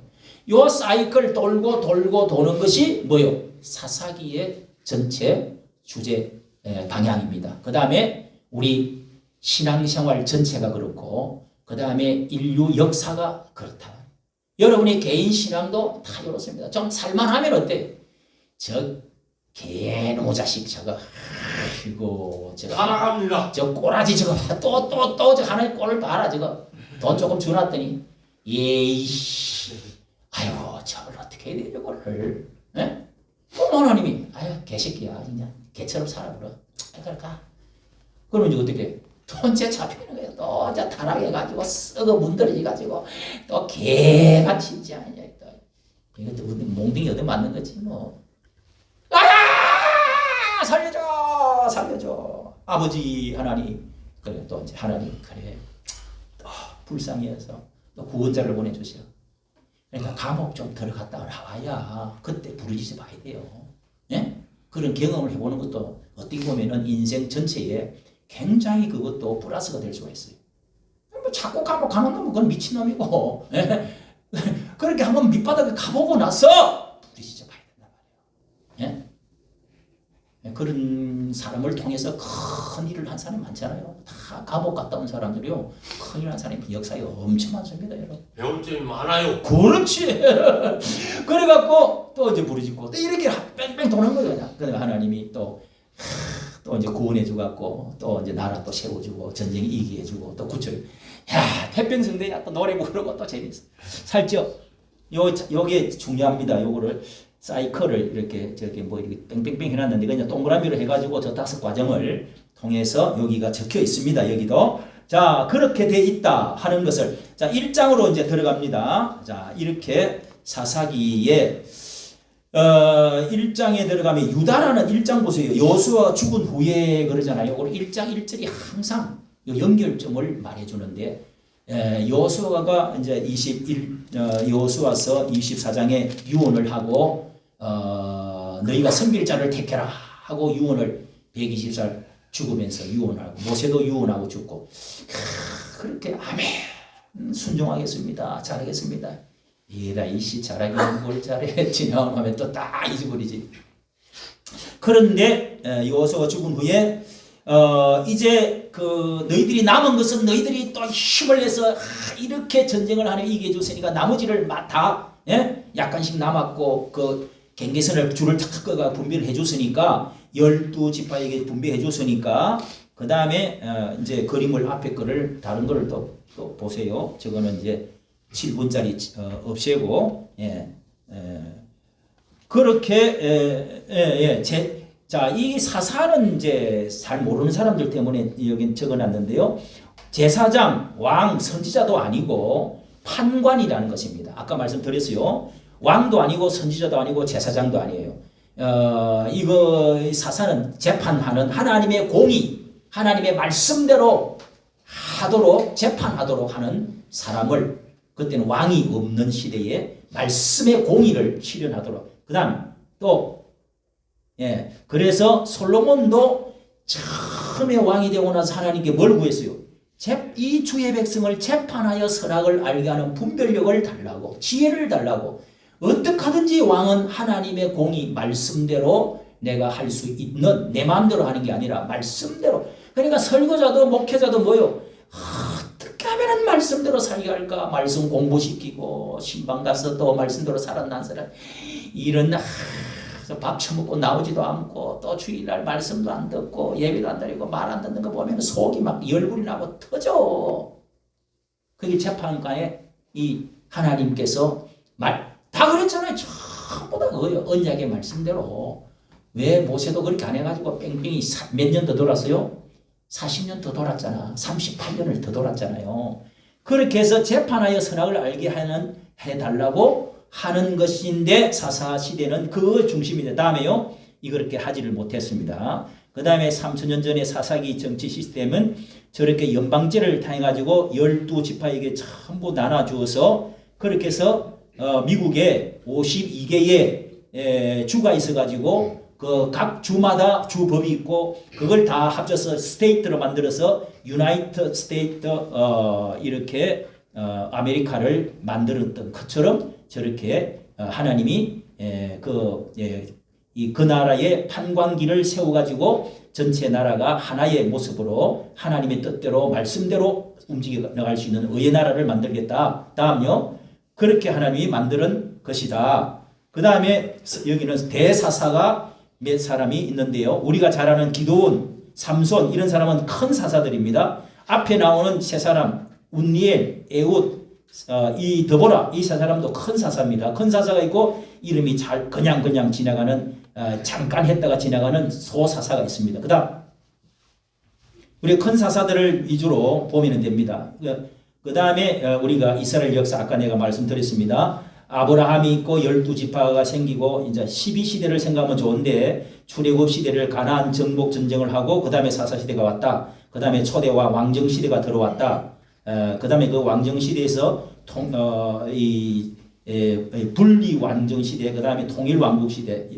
요 사이클 돌고 도는 것이 뭐요? 사사기의 전체 주제 방향입니다. 그 다음에 우리 신앙생활 전체가 그렇고 그 다음에 인류 역사가 그렇다. 여러분의 개인 신앙도 다 이렇습니다. 좀 살만하면 어때? 저 개놈의 자식 저거 아이고 저거 따라갑니다. 저 꼬라지 저거 또 저 하나의 꼴을 봐라 저거 돈 조금 주놨더니 예이씨 아이고 저걸 어떻게 해야 돼 저거를 예? 또 하나님이 아유 개새끼야 그냥 개처럼 살아버려 그럴까? 그러면 이제 어떻게 해? 돈째 잡히는 거예요. 또 저 타락해가지고 썩어 문드러지가지고 또 개같이 있지 않냐 또 이것도 몽둥이 얻어 맞는 거지 뭐. 살려줘 아버지 하나님 그래 또 이제 하나님 그래 또 불쌍히 해서 또 구원자를 보내주셔. 그러니까 감옥 좀 들어갔다 나와야 그때 부르짖어 봐야 돼요. 예? 그런 경험을 해보는 것도 어떻게 보면은 인생 전체에 굉장히 그것도 플러스가 될 수가 있어요. 뭐 자꾸 감옥 가는 놈은 그건 미친놈이고 예? 그렇게 한번 밑바닥에 가보고 나서 부르짖어 봐야 된단 말이에요. 예? 그런 사람을 통해서 큰 일을 한 사람이 많잖아요. 다 감옥 갔다 온 사람들이요. 큰 일 한 사람이 역사에 엄청 많습니다, 여러분. 배울 점이 많아요. 그렇지. 그래갖고 또 이제 부르짖고 또 이렇게 뺑뺑 도는 거예요, 그냥. 그러니까 하나님이 또 이제 구원해주갖고 또 이제 나라 또 세워주고 전쟁 이기게 해주고 또 구출. 야, 태평성대야 또 노래 부르고 또 재밌어. 살죠? 요게 중요합니다. 요거를. 사이클을 이렇게 저기 뭐 이렇게 뺑뺑뺑 해놨는데 그냥 동그라미로 해가지고 저 5과정을 통해서 여기가 적혀 있습니다. 여기도 자 그렇게 돼 있다 하는 것을 자 1장으로 이제 들어갑니다. 자 이렇게 사사기에 1장에 들어가면 유다라는 1장 보세요. 여수와 죽은 후에 그러잖아요. 오늘 1장 1절이 항상 연결점을 말해주는데 여수아가 이제 여수아서 24장에 유언을 하고 너희가 선빌자를 택해라 하고 유언을 120살 죽으면서 유언하고 모세도 유언하고 죽고 그렇게 아멘 순종하겠습니다 잘하겠습니다 이라 이씨 잘하기는 뭘 잘해 지나가면 또 다 잊어버리지. 그런데 여호수아가 죽은 후에 이제 그 너희들이 남은 것은 너희들이 또 힘을 내서 이렇게 전쟁을 하는 이기해 줬으니까 나머지를 다 약간씩 남았고 그 경계선을 줄을 탁탁 꺼가 분배를 해줬으니까 12지파에게 분배해 줬으니까 그 다음에 이제 그림을 앞에 거를 다른 거를 또 보세요. 저거는 이제 7분짜리 없애고 그렇게 자, 이 사사는 이제 잘 모르는 사람들 때문에 여기 적어놨는데요. 제사장, 왕, 선지자도 아니고 판관이라는 것입니다. 아까 말씀드렸어요. 왕도 아니고 선지자도 아니고 제사장도 아니에요. 이거 사사는 재판하는 하나님의 공의, 하나님의 말씀대로 하도록 재판하도록 하는 사람을 그때는 왕이 없는 시대에 말씀의 공의를 실현하도록. 그다음 또 그래서 솔로몬도 처음에 왕이 되고 나서 하나님께 뭘 구했어요? 이 주의 백성을 재판하여 선악을 알게 하는 분별력을 달라고, 지혜를 달라고. 어떻게 하든지 왕은 하나님의 공의 말씀대로 내가 할 수 있는, 내 마음대로 하는 게 아니라 말씀대로. 그러니까 설교자도 목회자도 뭐요? 어떻게 하면 말씀대로 살게 할까? 말씀 공부시키고 신방 가서 또 말씀대로 살아난 사람 이런 밥 처먹고 나오지도 않고 또 주일날 말씀도 안 듣고 예배도 안 드리고 말 안 듣는 거 보면 속이 막 열불이 나고 터져. 그게 재판가에 이 하나님께서 다 그랬잖아요. 전부 다 언약의 말씀대로. 왜 모세도 그렇게 안 해가지고 뺑뺑이 몇 년 더 돌았어요? 40년 더 돌았잖아. 38년을 더 돌았잖아요. 그렇게 해서 재판하여 선악을 알게 해달라고 하는 것인데 사사 시대는 그 중심인데 다음에요. 이렇게 하지를 못했습니다. 그 다음에 3000년 전에 사사기 정치 시스템은 저렇게 연방제를 통해가지고 12지파에게 전부 나눠주어서 그렇게 해서 미국에 52개의 주가 있어가지고 그 각 주마다 주법이 있고 그걸 다 합쳐서 스테이트로 만들어서 유나이티드 스테이트 이렇게 아메리카를 만들었던 것처럼 저렇게 하나님이 그 나라의 판관기를 세워가지고 전체 나라가 하나의 모습으로 하나님의 뜻대로 말씀대로 움직여 나갈 수 있는 의의 나라를 만들겠다. 다음요. 그렇게 하나님이 만드는 것이다. 그 다음에 여기는 대사사가 몇 사람이 있는데요. 우리가 잘 아는 기드온, 삼손 이런 사람은 큰 사사들입니다. 앞에 나오는 세 사람 운니엘, 에웃, 이 드보라 이 세 사람도 큰 사사입니다. 큰 사사가 있고 이름이 잘 그냥 지나가는 잠깐 했다가 지나가는 소사사가 있습니다. 그 다음 우리 큰 사사들을 위주로 보면 됩니다. 그 다음에 우리가 이스라엘 역사 아까 내가 말씀드렸습니다. 아브라함이 있고 12지파가 생기고 이제 12시대를 생각하면 좋은데 출애굽 시대를 가나안 정복 전쟁을 하고 그 다음에 사사시대가 왔다. 그 다음에 초대와 왕정시대가 들어왔다. 그 다음에 그 왕정시대에서 분리왕정시대 그 다음에 통일왕국시대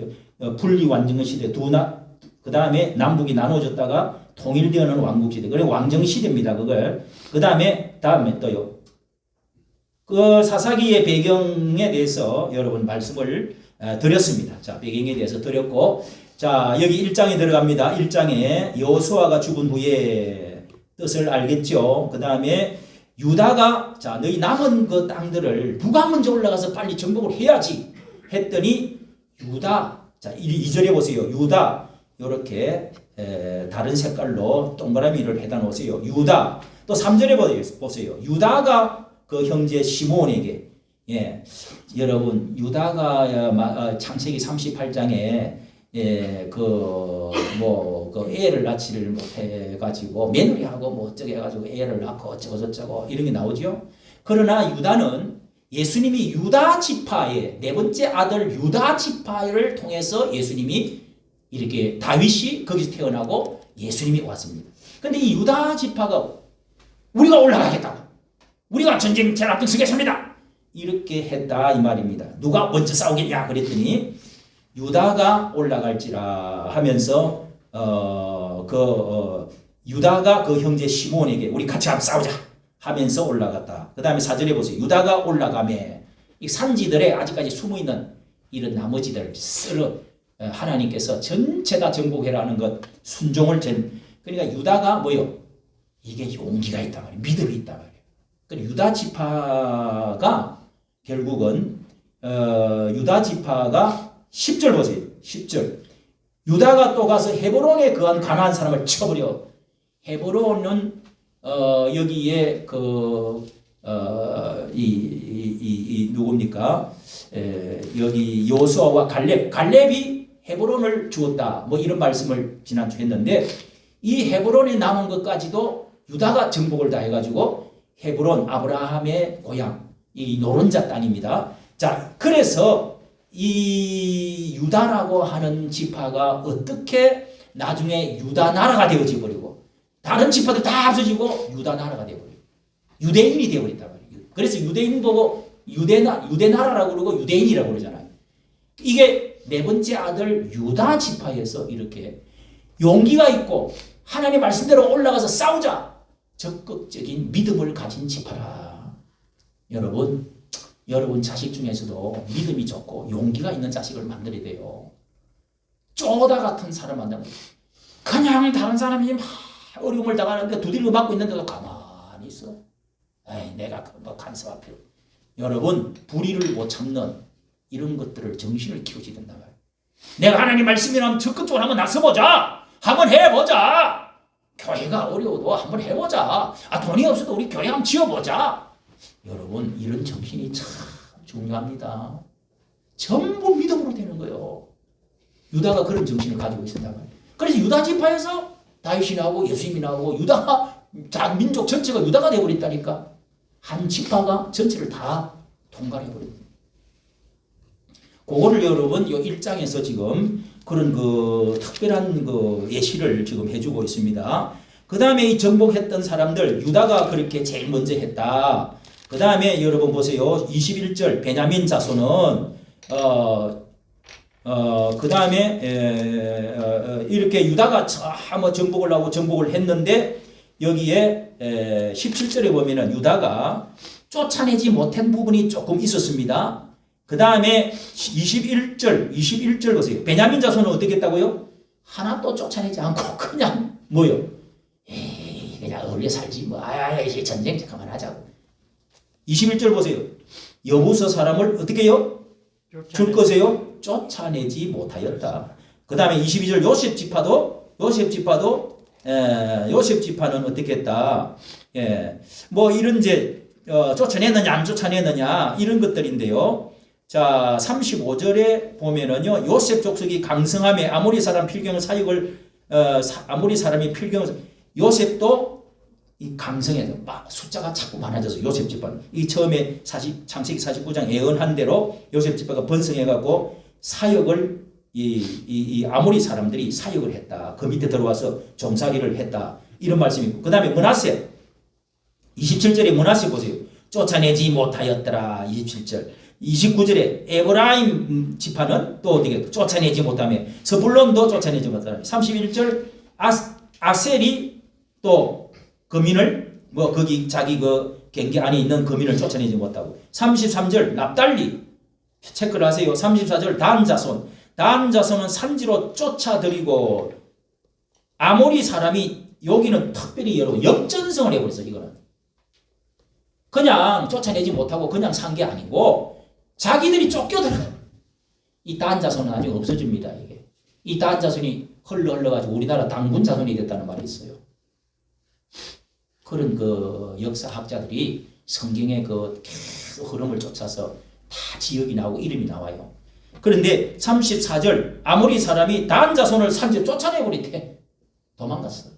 분리왕정시대 그 다음에 남북이 나눠졌다가 통일되는 왕국시대 그리고 왕정시대입니다. 그걸 그 다음에 또요. 그 사사기의 배경에 대해서 여러분 말씀을 드렸습니다. 자, 배경에 대해서 드렸고, 자, 여기 1장에 들어갑니다. 1장에 여호수아가 죽은 후에 뜻을 알겠죠. 그 다음에 유다가, 자, 너희 남은 그 땅들을 누가 먼저 올라가서 빨리 정복을 해야지 했더니 유다, 자, 2절에 보세요. 유다, 요렇게 다른 색깔로 동그라미를 해다 놓으세요. 유다. 또 3절에 보세요. 유다가 그 형제 시몬에게 여러분 유다가 창세기 38장에 그 애를 낳지를 못해 가지고 며느리하고 뭐 어쩌게 해가지고 애를 낳고 어쩌고 저쩌고 이런 게 나오죠. 그러나 유다는 예수님이 유다 지파의 네 번째 아들 유다 지파를 통해서 예수님이 이렇게 다윗이 거기서 태어나고 예수님이 왔습니다. 그런데 이 유다 지파가 우리가 올라가겠다고. 우리가 전쟁 제일 앞장서겠습니다. 이렇게 했다 이 말입니다. 누가 먼저 싸우겠냐 그랬더니 유다가 올라갈지라 하면서 유다가 그 형제 시몬에게 우리 같이 한번 싸우자 하면서 올라갔다. 그 다음에 4절에 보세요. 유다가 올라가매 이 산지들에 아직까지 숨어있는 이런 나머지들 쓸어 하나님께서 전체 다 정복해라는 것 순종을 그러니까 유다가 뭐요? 이게 용기가 있단 말이에요. 믿음이 있단 말이에요. 유다 지파가 결국은 유다 지파가 10절 보세요. 10절 유다가 또 가서 헤브론에 거한 가나안 사람을 쳐버려. 헤브론은 여기에 누굽니까? 여기 여호수아와 갈렙이 헤브론을 주었다. 뭐 이런 말씀을 지난주 했는데 이 헤브론에 남은 것까지도 유다가 정복을 다 해가지고 헤브론 아브라함의 고향 이 노른자 땅입니다. 자, 그래서 이 유다라고 하는 지파가 어떻게 나중에 유다 나라가 되어져 버리고 다른 지파들 다 없어지고 유다 나라가 되어버리고 유대인이 되어버렸단 말이에요. 그래서 유대인 보고 유대나라라고 그러고 유대인이라고 그러잖아요. 이게 네 번째 아들 유다 지파에서 이렇게 용기가 있고 하나님 말씀대로 올라가서 싸우자 적극적인 믿음을 가진 지파라. 여러분 자식 중에서도 믿음이 좋고 용기가 있는 자식을 만들어야 돼요. 쪼다 같은 사람 만나면 그냥 다른 사람이 막 어려움을 당하는데 두들겨 맞고 있는데도 가만히 있어. 에이, 내가 뭐 간섭할 필요. 여러분 불의를 못 참는 이런 것들을 정신을 키우지 된다 말이야. 내가 하나님 말씀이라면 적극적으로 한번 나서보자. 한번 해보자. 교회가 어려워도 한번 해보자. 돈이 없어도 우리 교회 한번 지어보자. 여러분 이런 정신이 참 중요합니다. 전부 믿음으로 되는 거예요. 유다가 그런 정신을 가지고 있었단 말이에요. 그래서 유다 지파에서 다윗이 나오고 예수님이 나오고 유다가 민족 전체가 유다가 되어버렸다니까. 한 지파가 전체를 다 통과해버립니다. 그거를 여러분 이 1장에서 지금 그런 그 특별한 그 예시를 지금 해주고 있습니다. 그 다음에 이 정복했던 사람들 유다가 그렇게 제일 먼저 했다. 그 다음에 여러분 보세요. 21절 베냐민 자손은 그 다음에 이렇게 유다가 뭐 정복을 하고 정복을 했는데 여기에 17절에 보면은 유다가 쫓아내지 못한 부분이 조금 있었습니다. 그 다음에 21절 보세요. 베냐민 자손은 어떻게 했다고요? 하나도 쫓아내지 않고 그냥 뭐요? 그냥 어울려 살지 뭐. 이제 전쟁 잠깐만 하자고. 21절 보세요. 여부서 사람을 어떻게 해요? 줄 것이요? 쫓아내지 못하였다. 그 다음에 22절 요셉 지파는 어떻게 했다? 뭐 이런 이제 쫓아내느냐 안 쫓아내느냐 이런 것들인데요. 자 35절에 보면은요 요셉 족속이 강성함에 아모리 사람이 필경을 요셉도 이 강성에서 막 숫자가 자꾸 많아져서 요셉 지파는 이 처음에 창세기 49장 예언한 대로 요셉 지파가 번성해갖고 사역을 이 아모리 사람들이 사역을 했다. 그 밑에 들어와서 종살이를 했다. 이런 말씀이 있고 그 다음에 므낫세 27절에 므낫세 보세요. 쫓아내지 못하였더라. 27절 29절에 에브라임 지파는 또 어떻게 쫓아내지 못하며 스불론도 쫓아내지 못하며 31절 아셀이 또 거민을 뭐 거기 자기 그 경계 안에 있는 거민을 쫓아내지 못하고 33절 납달리 체크를 하세요. 34절 단 자손은 산지로 쫓아들이고 아모리 사람이 여기는 특별히 여러분 역전성을 해버렸어. 이거는 그냥 쫓아내지 못하고 그냥 산 게 아니고 자기들이 쫓겨들어요. 이 단 자손은 나중에 없어집니다. 이게 이 단 자손이 흘러가지고 우리나라 당군 자손이 됐다는 말이 있어요. 그런 그 역사학자들이 성경의 그 계속 흐름을 쫓아서 다 지역이 나오고 이름이 나와요. 그런데 34절 아모리 사람이 단 자손을 산지에 쫓아내버리대. 도망갔어.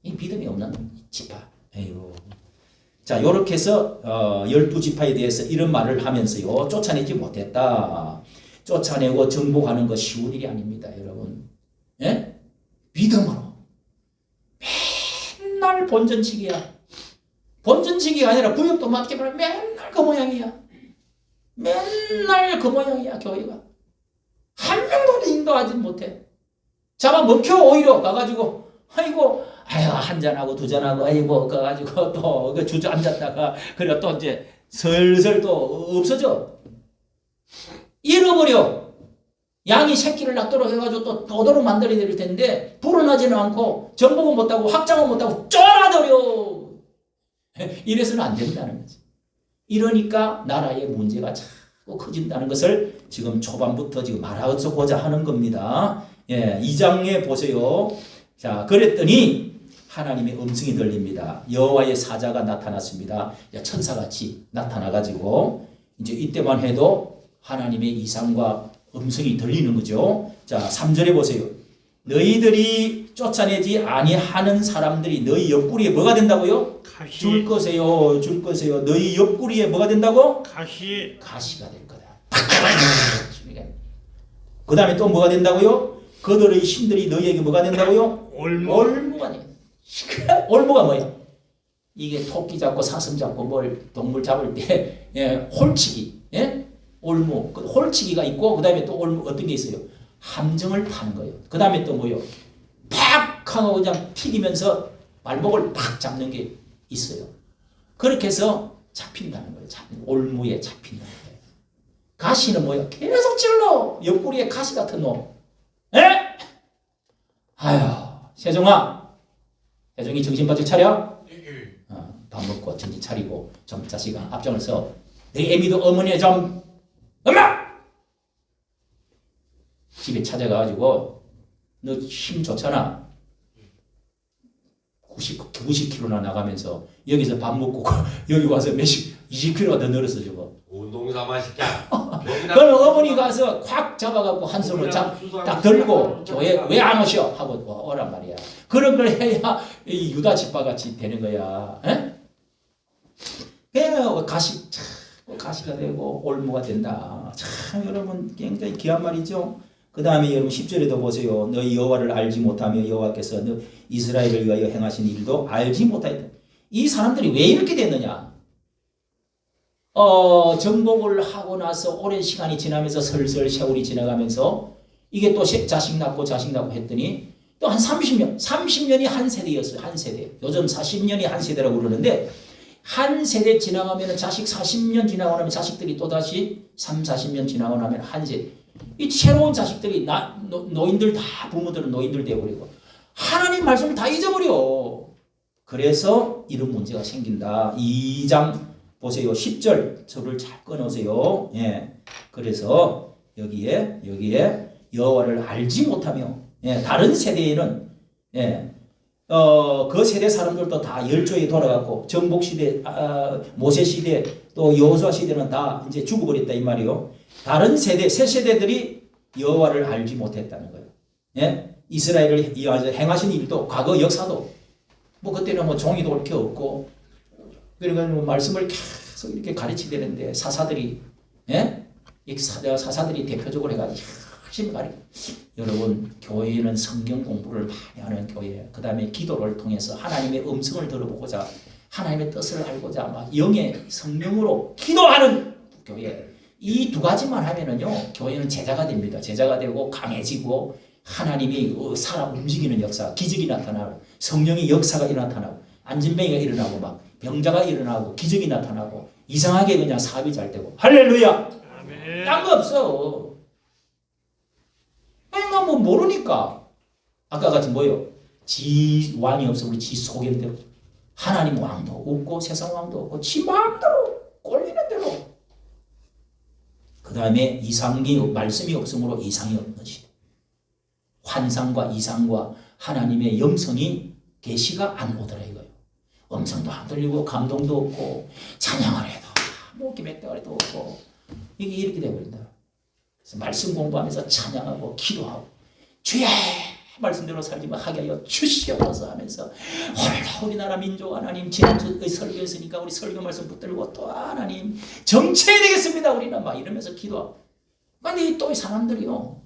이 믿음이 없는 지파. 에휴. 자, 요렇게 해서 12지파에 대해서 이런 말을 하면서요. 쫓아내지 못했다. 쫓아내고 정복하는 거 쉬운 일이 아닙니다, 여러분. 예? 믿음으로. 맨날 본전치기야. 본전치기가 아니라 구역도 맞게 말하면 맨날 그 모양이야. 맨날 그 모양이야, 교회가. 한 명도 인도하지 못해. 잡아먹혀 오히려 가가지고 아이고 한잔하고 두잔하고 아이고 가가지고 또 그 주저앉았다가 그래 또 이제 슬슬 또 없어져. 잃어버려. 양이 새끼를 낳도록 해가지고 또 도도록 만들어야 될 텐데 불어나지는 않고 정복은 못하고 확장은 못하고 쫄아들여. 이래서는 안 된다는 거지. 이러니까 나라의 문제가 자꾸 커진다는 것을 지금 초반부터 지금 말하고자 하는 겁니다. 예, 2장에 보세요. 자, 그랬더니 하나님의 음성이 들립니다. 여호와의 사자가 나타났습니다. 천사같이 나타나가지고 이제 이때만 해도 하나님의 이상과 음성이 들리는 거죠. 자, 3절에 보세요. 너희들이 쫓아내지 아니하는 사람들이 너희 옆구리에 뭐가 된다고요? 줄 것이요, 줄 것이요. 너희 옆구리에 뭐가 된다고? 가시가 될 거다. 그 다음에 또 뭐가 된다고요? 그들의 신들이 너희에게 뭐가 된다고요? 올무가 돼. 올무가 뭐야? 이게 토끼 잡고 사슴 잡고 뭘 동물 잡을 때 홀치기, 올무, 그 홀치기가 있고 그 다음에 또 올무 어떤 게 있어요? 함정을 파는 거예요. 그 다음에 또 뭐요? 팍 하고 그냥 튀기면서 발목을 팍 잡는 게 있어요. 그렇게 해서 잡힌다는 거예요. 올무에 잡힌다는 거예요. 가시는 뭐예요? 계속 찔러. 옆구리에 가시 같은 놈. 아휴, 세종아. 세종이 정신 바짝 차려. 밥 먹고 정신 차리고 좀 자식아 앞장을 서. 내 애미도 어머니에 좀 엄마! 집에 찾아가가지고 너 힘 좋잖아. 90kg나 나가면서 여기서 밥 먹고 여기 와서 몇십 20kg가 더 늘었어 저거. 운동삼아 시켜. 그러면 어머니 가서 콱 잡아갖고 한 손으로 딱 들고 교회 왜 안 오셔? 하고 오란 말이야. 그런 걸 해야 이 유다 지파 같이 되는 거야. 가시가 되고 올무가 된다. 참 여러분 굉장히 귀한 말이죠. 그 다음에 여러분 10절에도 보세요. 너희 여호와를 알지 못하며 여호와께서 너 이스라엘을 위하여 행하신 일도 알지 못하였다. 이 사람들이 왜 이렇게 됐느냐? 정복을 하고 나서 오랜 시간이 지나면서 슬슬 세월이 지나가면서 이게 또 자식 낳고 했더니 또 한 30년이 한 세대였어요. 한 세대. 요즘 40년이 한 세대라고 그러는데 한 세대 지나가면 자식 40년 지나고 나면 자식들이 또다시 40년 지나고 나면 한 세대. 이 새로운 자식들이 노인들 다 부모들은 노인들 되어버리고 하나님 말씀을 다 잊어버려. 그래서 이런 문제가 생긴다. 2장 보세요. 10절 저를 잘 끊으세요. 그래서 여기에 여호와를 알지 못하며 다른 세대에는 그 세대 사람들도 다 열조에 돌아갔고 정복 시대, 모세 시대 또 여호수아 시대는 다 이제 죽어버렸다 이 말이요. 다른 세대, 새 세대들이 여호와를 알지 못했다는 거예요. 이스라엘을 위하여 행하신 일도 과거 역사도 뭐 그때는 뭐 종이도 올 게 없고 그러니까 뭐 말씀을 계속 이렇게 가르치게 되는데 사사들이 사사들이 대표적으로 해가지고 열심히 가르쳐. 여러분 교회는 성경 공부를 많이 하는 교회. 그 다음에 기도를 통해서 하나님의 음성을 들어보고자 하나님의 뜻을 알고자 막 영의 성령으로 기도하는 교회. 이 두 가지만 하면은요 교회는 제자가 됩니다. 제자가 되고 강해지고 하나님이 사람 움직이는 역사, 기적이 나타나고 성령의 역사가 나타나고 안진뱅이가 일어나고 막 병자가 일어나고 기적이 나타나고 이상하게 그냥 사업이 잘 되고 할렐루야. 딴 거 없어. 그러니까 뭐 모르니까 아까 같이 뭐요? 지 왕이 없으면 지 속인 대로 하나님 왕도 없고 세상 왕도 없고 지 마음대로 꼴리는 대로. 그 다음에 이상이 말씀이 없으므로 이상이 없는 시대. 환상과 이상과 하나님의 영성이 계시가 안 오더라 이거예요. 음성도 안 들리고 감동도 없고 찬양을 해도 뭐 기맥대가리도 없고 이게 이렇게 되어버린다. 그래서 말씀 공부하면서 찬양하고 기도하고 주의 말씀대로 살지만 하게 하여 주시옵소서 하면서 홀라 우리나라 민족 하나님 지난주에 설교했으니까 우리 설교 말씀 붙들고 또 하나님 정체해야 되겠습니다 우리는 막 이러면서 기도하고. 근데 또 이 사람들이요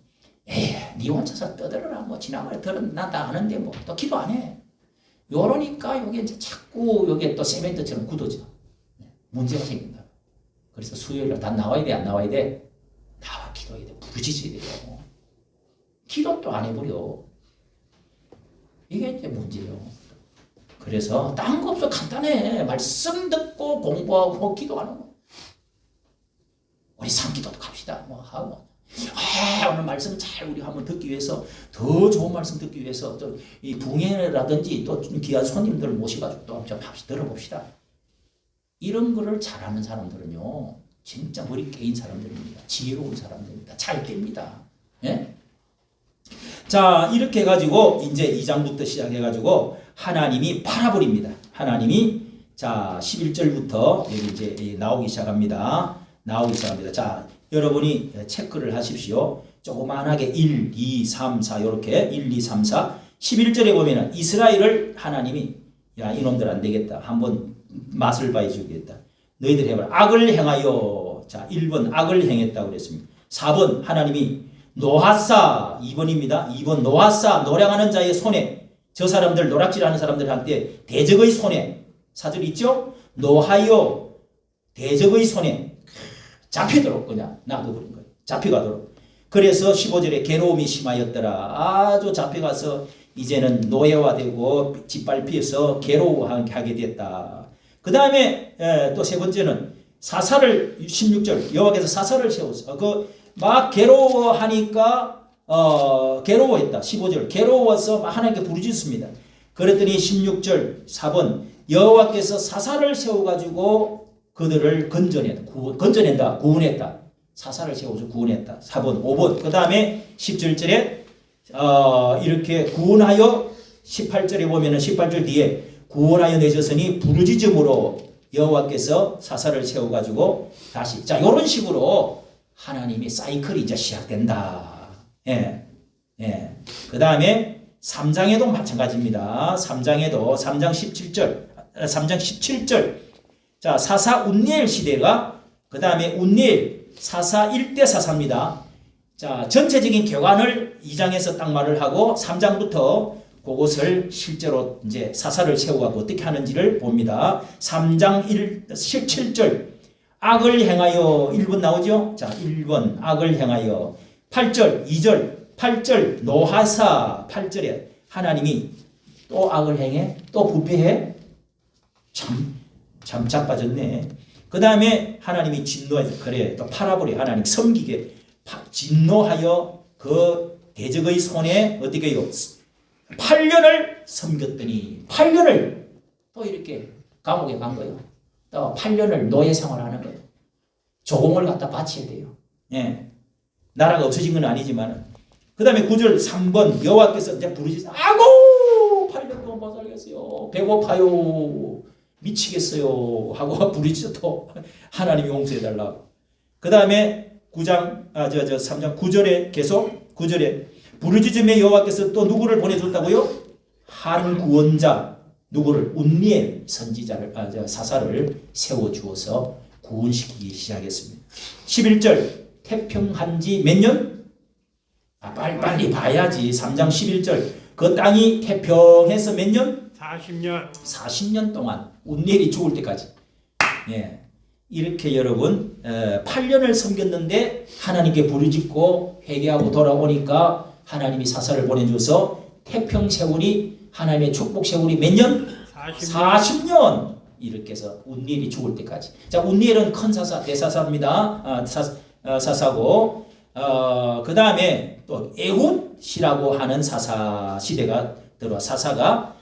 니 혼자서 떠들어라 뭐 지난번에 난다 아는데 뭐 또 기도 안 해. 요러니까 요게 이제 자꾸 요게 또 세멘트처럼 굳어져. 문제가 생긴다. 그래서 수요일날 다 나와야 돼 안 나와야 돼? 나와 기도해야 돼. 부르짖어야 돼요. 기도도 안 해버려. 이게 이제 문제예요. 그래서 딴 거 없어. 간단해. 말씀 듣고 공부하고 기도하는 거. 우리 산기도도 갑시다. 뭐 하고. 오늘 말씀 잘 우리 한번 듣기 위해서 더 좋은 말씀 듣기 위해서 이 붕해라든지 또 귀한 손님들 모셔가지고 또 좀 들어봅시다. 이런 거를 잘하는 사람들은요 진짜 머리 깨인 사람들입니다. 지혜로운 사람들입니다. 잘 깹니다. 자 이렇게 해가지고 이제 2장부터 시작해가지고 하나님이 팔아버립니다. 하나님이 자 11절부터 여기 이제 나오기 시작합니다. 자 여러분이 체크를 하십시오. 조그만하게 1, 2, 3, 4 이렇게 1, 2, 3, 4 11절에 보면은 이스라엘을 하나님이 야 이놈들 안 되겠다. 한번 맛을 봐주겠다. 너희들 해봐라. 악을 행하여 자 1번 악을 행했다고 그랬습니다. 4번 하나님이 노하사 2번입니다. 2번 노하사 노량하는 자의 손에 저 사람들 노락질하는 사람들한테 대적의 손에 사절 있죠? 노하여 대적의 손에 잡히도록 그냥 놔둬버린 거예요. 잡혀가도록. 그래서 15절에 괴로움이 심하였더라. 아주 잡혀가서 이제는 노예화되고 짓밟혀서 괴로워하게 됐다. 그 다음에 또 세 번째는 사사를 16절 여호와께서 사사를 세웠어. 막 괴로워하니까 괴로워했다. 15절 건져서 하나님께 부르짖습니다. 그랬더니 16절 4번 여호와께서 사사를 세워가지고 그들을 건져낸다. 구원했다. 사사를 세워서 구원했다. 4번 5번 그 다음에 17절에 이렇게 구원하여 18절에 보면은 18절 뒤에 구원하여 내셨으니 부르짖음으로 여호와께서 사사를 세워가지고 다시 자 이런 식으로 하나님이 사이클이 이제 시작된다. 그 다음에 3장에도 마찬가지입니다. 3장에도 3장 17절 자 사사 운니엘 시대가 그 다음에 운니엘 사사 1대 사사입니다. 자 전체적인 격안을 2장에서 딱 말을 하고 3장부터 그것을 실제로 이제 사사를 세우고 어떻게 하는지를 봅니다. 3장 17절 악을 행하여 1번 나오죠? 자 1번 악을 행하여 8절 2절 8절 노하사 8절에 하나님이 또 악을 행해 또 부패해 참 자빠졌네. 그 다음에 하나님이 진노해 그래 또 팔아버려 하나님 섬기게 진노하여 그 대적의 손에 어떻게 해요? 8년을 섬겼더니 8년을 또 이렇게 감옥에 간 거예요. 또 8년을 노예 생활하는 거예요. 조공을 갖다 바쳐야 돼요. 나라가 없어진 건 아니지만 그 다음에 9절 3번 여호와께서 이제 부르짖어 아고 8년 동안 못 살겠어요. 배고파요. 미치겠어요. 하고 부르짖어 또 하나님이 용서해달라고. 그 다음에 3장 9절에 계속 9절에 부르짖음에 여호와께서 또 누구를 보내줬다고요? 한 구원자 누구를 운니엘 선지자를 사사를 세워주어서 구원시키기 시작했습니다. 11절 태평한 지 몇 년? 빨리 봐야지. 3장 11절 그 땅이 태평해서 몇 년? 40년. 40년 동안 운니엘이 죽을 때까지. 이렇게 여러분 8년을 섬겼는데 하나님께 부르짖고 회개하고 돌아오니까 하나님이 사사를 보내줘서 태평 세월이 하나님의 축복 세월이 몇 년? 40년. 이렇게 해서 운니엘이 죽을 때까지. 자 운니엘은 큰 사사 대사사입니다. 사사고 그 다음에 또 에훗이라고 하는 사사 시대가 들어와 사사가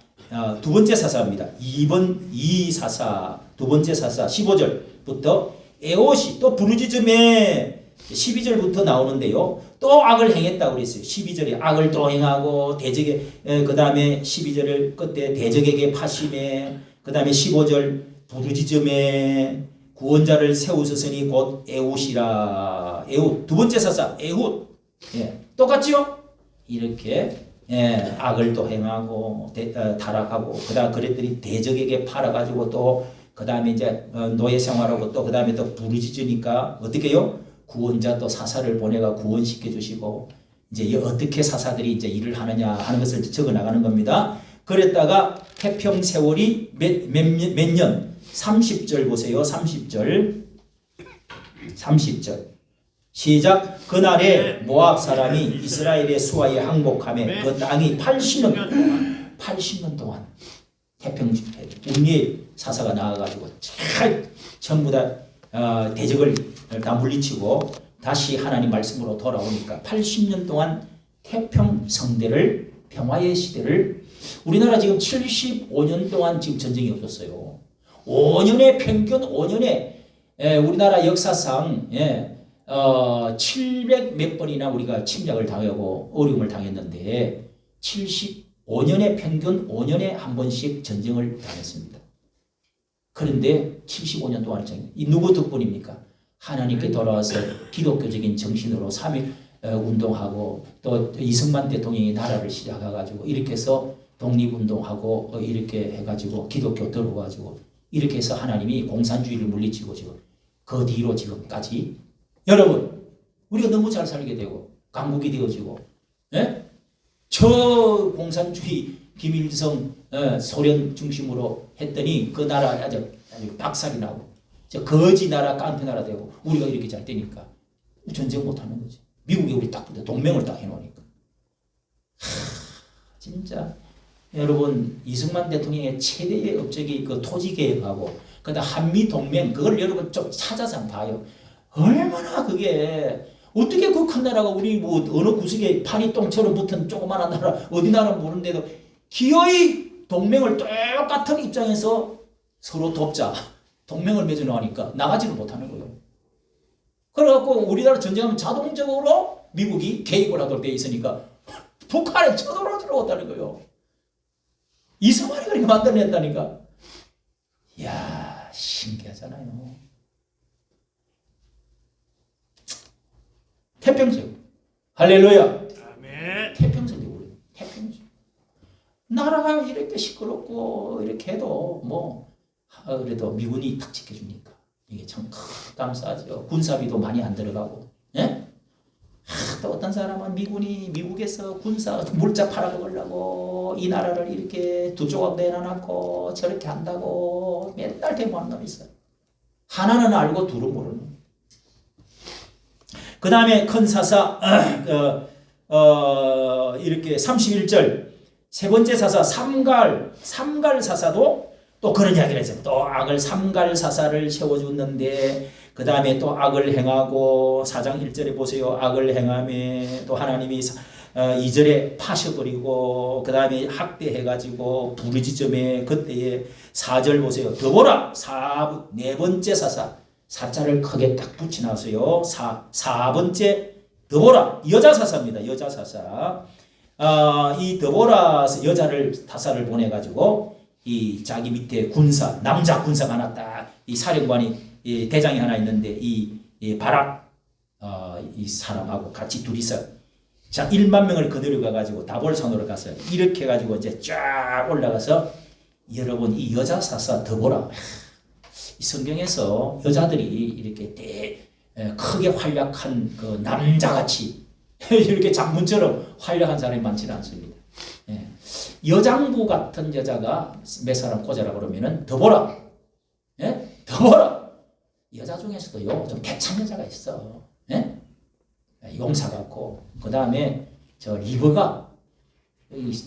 두 번째 사사입니다. 2 사사 두 번째 사사 15절부터 에옷이 또 부르짖음에 12절부터 나오는데요. 또 악을 행했다고 그랬어요. 12절에 악을 또 행하고 대적에 그 다음에 12절을 끝에 대적에게 파심에 그 다음에 15절 부르짖음에 구원자를 세우셨으니 곧 에웃이라. 에웃 두 번째 사사 에웃 똑같죠? 이렇게 악을 또 행하고 타락하고 그다음 그랬더니 대적에게 팔아가지고 또 그 다음에 이제 노예 생활하고 또 그 다음에 또 부르짖으니까 어떻게 해요? 구원자 또 사사를 보내가 구원시켜 주시고 이제 어떻게 사사들이 이제 일을 하느냐 하는 것을 적어 나가는 겁니다. 그랬다가 태평 세월이 몇 년? 30절 보세요. 30절 시작. 그날에 모압 사람이 이스라엘의 수하에 항복하며 그 땅이 80년 동안 태평 운니엘 사사가 나와가지고 전부 다 대적을 다 물리치고 다시 하나님 말씀으로 돌아오니까 80년 동안 태평 성대를 평화의 시대를 우리나라 지금 75년 동안 지금 전쟁이 없었어요. 5년의 평균 5년에 우리나라 역사상 700 몇 번이나 우리가 침략을 당하고 어려움을 당했는데 75년의 평균 5년에 한 번씩 전쟁을 당했습니다. 그런데 75년 동안 전쟁 이 누구 덕분입니까? 하나님께 돌아와서 기독교적인 정신으로 3.1 운동하고 또 이승만 대통령이 나라를 시작해가지고 이렇게 해서 독립운동하고 이렇게 해가지고 기독교 들어가지고 이렇게 해서 하나님이 공산주의를 물리치고 지금 그 뒤로 지금까지 여러분 우리가 너무 잘 살게 되고 강국이 되어지고 예? 저 공산주의 김일성 소련 중심으로 했더니 그 나라 아주 박살이 나고 저 거지 나라 깡패 나라 되고 우리가 이렇게 잘 되니까 전쟁 못하는 거지. 미국이 우리 딱 붙어 동맹을 딱 해놓으니까 진짜 여러분 이승만 대통령의 최대의 업적이 그 토지 개혁하고 그다음 한미 동맹 그걸 여러분 좀 찾아서 봐요. 얼마나 그게 어떻게 그 큰 나라가 우리 뭐 어느 구석에 파리 똥처럼 붙은 조그마한 나라 어디 나라 모르는데도 기어이 동맹을 똑같은 입장에서 서로 돕자 동맹을 맺어놓으니까 나가지를 못하는 거예요. 그래갖고 우리나라 전쟁하면 자동적으로 미국이 개입을 하도록 돼 있으니까 북한에 쳐들어 들어왔다는 거예요. 이승만이 그렇게 만들어냈다니까. 이야 신기하잖아요. 태평적 할렐루야. 아멘. 태평성이 우리 태평성. 나라가 이렇게 시끄럽고 이렇게 해도 뭐 그래도 미군이 탁 지켜주니까 이게 참 감사하죠. 군사비도 많이 안 들어가고. 예? 또 어떤 사람은 미국에서 군사 물자 팔아먹으려고 이 나라를 이렇게 두 조각 내놔놓고 저렇게 한다고 맨날 데모하는 놈이 있어요. 하나는 알고 둘은 모르는. 그 다음에 큰 사사 이렇게 31절 세 번째 사사 삼갈 사사도 또 그런 이야기를 했어요. 또 악을 삼갈 사사를 세워주는데 그 다음에 또 악을 행하고 4장 1절에 보세요. 악을 행함에 또 하나님이 2절에 파셔버리고 그 다음에 학대해가지고 부르짖음에 그때에 4절 보세요. 더 보라 네 번째 사사 사자를 크게 딱 붙여놨어요. 4번째 더 보라 여자 사사입니다. 여자 사사. 이 더 보라 여자를 타사를 보내가지고 이 자기 밑에 군사 남자 군사가 하나 딱 이 사령관이 이 대장이 하나 있는데 이 바락 이 사람하고 같이 둘이서 자 1만 명을 거느려 가가지고 다볼산으로 갔어요. 이렇게 해가지고 이제 쫙 올라가서 여러분 이 여자 사사 더 보라. 이 성경에서 여자들이 이렇게 크게 활약한 그 남자같이 이렇게 장문처럼 활약한 사람이 많지는 않습니다. 예. 여장부 같은 여자가 몇 사람 꽂아라 그러면은 더 보라. 예? 더 보라. 여자 중에서도요 좀 대찬 여자가 있어. 예? 용사 같고 그 다음에 저 리브가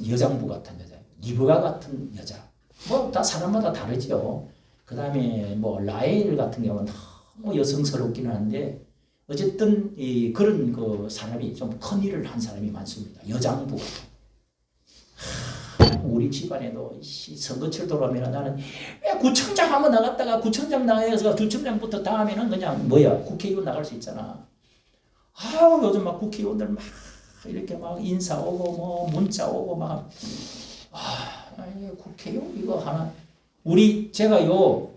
여장부 같은 여자, 리브가 같은 여자. 뭐 다 사람마다 다르죠. 그 다음에 뭐 라헬 같은 경우는 너무 여성스럽기는 한데 어쨌든 이 그런 그 사람이 좀 큰 일을 한 사람이 많습니다. 여장부. 우리 집안에도 선거철 돌아오면 나는 왜 구청장 한번 나갔다가 구청장 나가서 구청장부터 다음에는 그냥 뭐야 국회의원 나갈 수 있잖아. 아우 요즘 막 국회의원들 막 이렇게 막 인사 오고 뭐 문자 오고 막 국회의원 이거 하나 제가요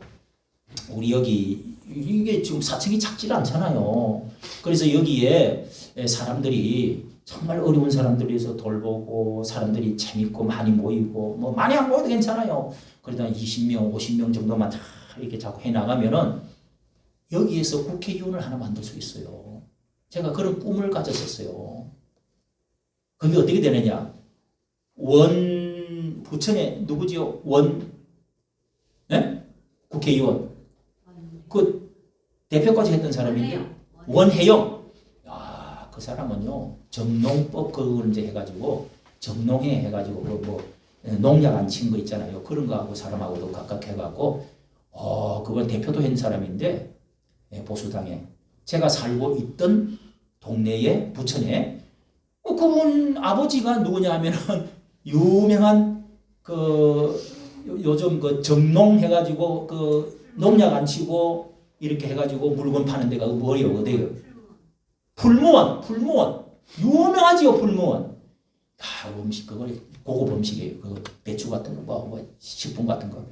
우리 여기 이게 지금 사층이 작지가 않잖아요. 그래서 여기에 사람들이 정말 어려운 사람들에서 돌보고 사람들이 재밌고 많이 모이고 뭐 많이 안 모여도 괜찮아요. 그러다 20명, 50명 정도만 다 이렇게 자꾸 해나가면은 여기에서 국회의원을 하나 만들 수 있어요. 제가 그런 꿈을 가졌었어요. 그게 어떻게 되느냐? 부천에 누구지요? 네? 국회의원. 그 대표까지 했던 사람인데 원혜영. 야, 그 사람은요 정농법 그걸 이제 해가지고 정농회 해가지고 뭐 농약 안 친 거 있잖아요. 그런 거하고 사람하고도 각각 해갖고 그건 대표도 한 사람인데 보수당에 제가 살고 있던 동네에 부천에 그분 아버지가 누구냐 하면은 유명한 그 요즘 그 정농 해가지고 그 농약 안 치고 이렇게 해가지고 물건 파는 데가 뭐예요? 어디요? 풀무원. 유명하지요, 풀무원. 음식, 그거 고급 음식이에요. 그 배추 같은 거, 뭐 식품 같은 거.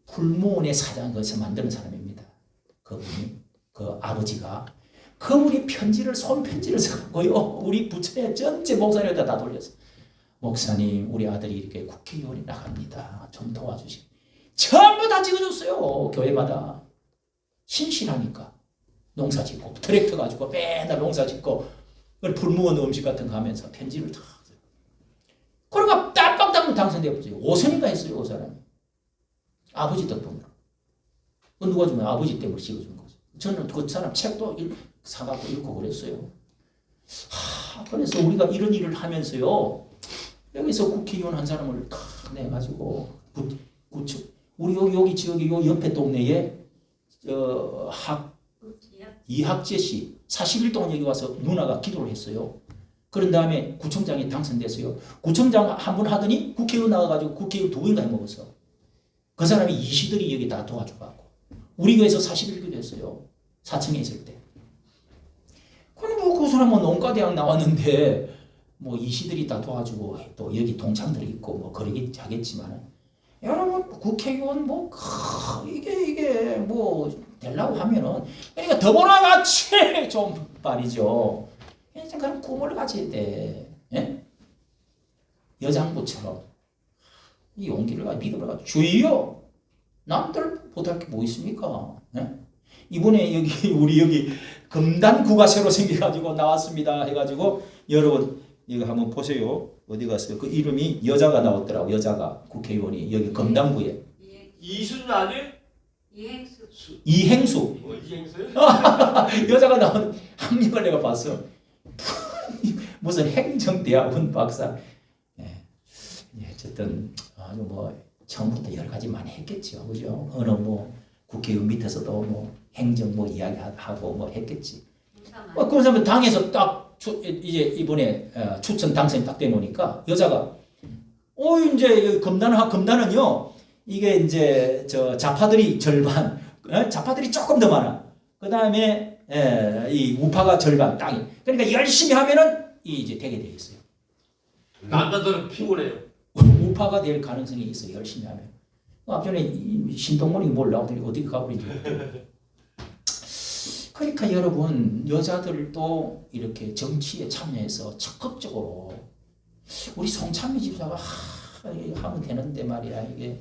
풀무원의 사장, 거기서 만드는 사람입니다. 그분이. 그 아버지가 그분이 편지를 손편지를 써갖고요 우리 부천에 전체 목사님한테 다 돌렸어. 목사님 우리 아들이 이렇게 국회의원이 나갑니다. 좀 도와주시. 전부 다 찍어줬어요. 교회마다. 신실하니까. 농사 짓고 트랙터 가지고 맨날 농사 짓고 불 묵은 음식 같은 거 하면서 편지를 다. 그러니까 땀빵땅 당선되었어요. 5선인가 했어요. 5사람이. 아버지 덕분으로. 누가 주면 아버지 때문에 찍어준 거죠. 저는 그 사람 책도 사갖고 읽고 그랬어요. 그래서 우리가 이런 일을 하면서요. 여기서 국회의원 한 사람을 탁 내가지고 우리 여기 지역이 요 옆에 동네에 이학재 씨 40일 동안 여기 와서 누나가 기도를 했어요. 그런 다음에 구청장이 당선됐어요. 구청장 한 번 하더니 국회의원 나와가지고 국회의원 2번이나 해먹었어. 그 사람이 이시들이 여기 다 도와줘갖고 우리 교회에서 40일 기도했어요. 4층에 있을 때. 그럼 뭐 그 사람은 농가대학 나왔는데 뭐 이시들이 다 도와주고 또 여기 동창들이 있고 뭐 그러긴 하겠지만 여러분 국회의원 뭐 이게 뭐 되려고 하면은 그러니까 더불어같이 좀 말이죠. 그런 꿈을 가져야 돼. 예? 여장부처럼 이 용기를 가지고 믿음을 가지고 주여 남들 못할 게 뭐 있습니까? 예? 이번에 여기 우리 여기 금단구가 새로 생겨가지고 나왔습니다 해가지고 여러분 이거 한번 보세요. 어디 갔어요? 그 이름이 여자가 나왔더라고. 여자가 국회의원이 여기 금단구에 이순 아니에요? 이행수 이행수요? 여자가 나온 학력을 내가 봤어. 무슨 행정대학원 박사. 예. 어쨌든 아주 뭐 처음부터 여러 가지 많이 했겠죠, 그죠? 어느 뭐 국회의원 밑에서도 뭐 행정 뭐 이야기하고 뭐 했겠지. 그 사람 당에서 딱 이제 이번에 추천 당선이 딱 되놓으니까 여자가 이제 금단은요 이게 이제 저 좌파들이 절반, 좌파들이 조금 더 많아. 그 다음에 이 우파가 절반 땅이. 그러니까 열심히 하면은 이제 되게 돼 있어요. 남자들은 피곤해요. 우파가 될 가능성이 있어 열심히 하면. 앞전에 신동문이 뭘 나오더니 어디 가버리지. 그러니까 여러분 여자들도 이렇게 정치에 참여해서 적극적으로 우리 송창미 집사가 하면 되는데 말이야 이게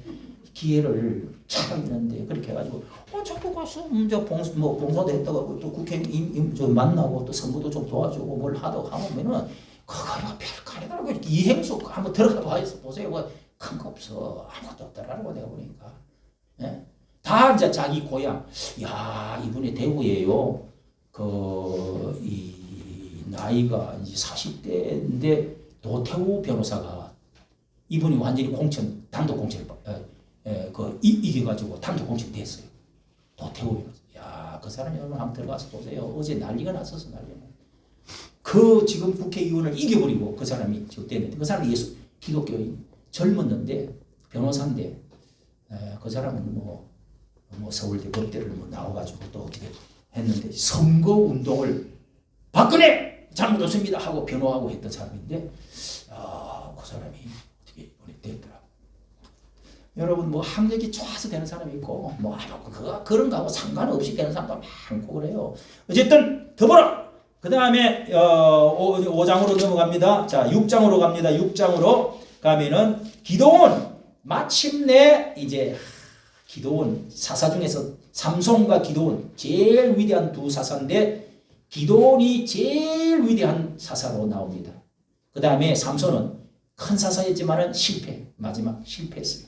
기회를 차고 있는데 그렇게 해가지고 자꾸 가서 봉사도 했다고 또 국회의원 좀 만나고 또 선거도 좀 도와주고 뭘 하다고 하면은 그거가 별거 아니더라고. 이행수 한번 들어가 보세요. 뭐 큰 거 없어. 아무것도 없더라고 내가 보니까. 예? 다 이제 자기 고향. 야 이분이 대구예요. 이 나이가 이제 40대인데 도태우 변호사가 이분이 완전히 단독 공천 이겨가지고 단독 공천 됐어요. 도태우 변호사. 야 그 사람이 여러분 한번 들어가서 보세요. 어제 난리가 났었어 난리가. 그 지금 국회의원을 이겨버리고 그 사람이 지금 됐는데 그 사람이 기독교인 젊었는데 변호사인데 그 사람은 뭐 서울대 법대를 뭐 나와가지고 또 어떻게 했는데 선거 운동을 박근혜 잘못했습니다 하고 변호하고 했던 사람인데 그 사람이 어떻게 이번에 됐더라. 여러분 뭐 학력이 좋아서 되는 사람이 있고 뭐 그런 거하고 상관없이 되는 사람도 많고 그래요. 어쨌든 더불어 그 다음에 5장으로 넘어갑니다. 자 6장으로 갑니다. 6장으로 가면은 기도원 마침내 이제 기도원 사사 중에서 삼손과 기도원 제일 위대한 두 사사인데 기도원이 제일 위대한 사사로 나옵니다. 그 다음에 삼손은 큰 사사였지만은 마지막 실패했어요.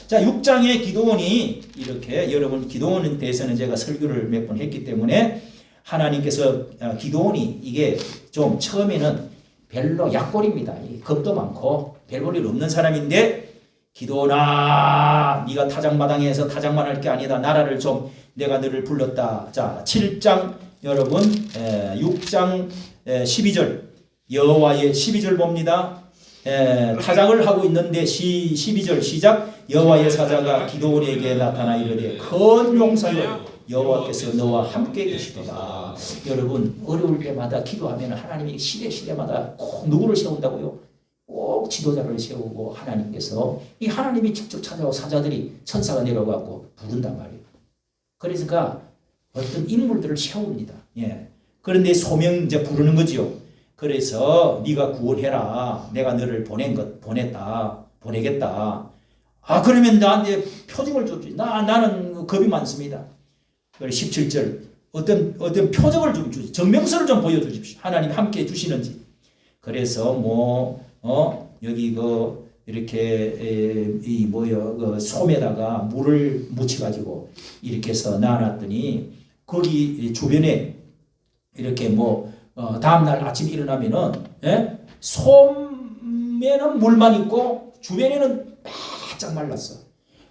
자 6장의 기도원이 이렇게 여러분 기도원에 대해서는 제가 설교를 몇 번 했기 때문에 하나님께서 기도원이 이게 좀 처음에는 별로 약골입니다. 겁도 많고 별 볼 일 없는 사람인데 기도원아 네가 타작마당에서 타작만 할 게 아니다. 나라를 좀 내가 너를 불렀다. 자 7장 여러분 6장 12절 여호와의 12절 봅니다. 타작을 하고 있는데 12절 시작 여호와의 사자가 기도원에게 나타나 이르되 큰 용사여 여호와께서 너와 함께 계시도다. 여러분 어려울 때마다 기도하면 하나님이 시대마다 꼭 누구를 세운다고요? 꼭 지도자를 세우고 하나님께서 이 하나님이 직접 찾아오고 사자들이 천사가 내려가고 부른단 말이에요. 그러니까 어떤 인물들을 세웁니다. 예. 그런데 소명 이제 부르는 거지요. 그래서 네가 구원해라. 내가 너를 보내겠다. 아, 그러면 나한테 표징을 줬지. 나는 겁이 많습니다. 17절 어떤 표적을 좀 주지, 정명서를 좀 보여주십시오. 하나님 함께 주시는지. 그래서 여기 이렇게 그 솜에다가 물을 묻혀가지고 이렇게 해서 놔놨더니 거기 주변에 이렇게 다음날 아침에 일어나면은 솜에는 물만 있고 주변에는 바짝 말랐어.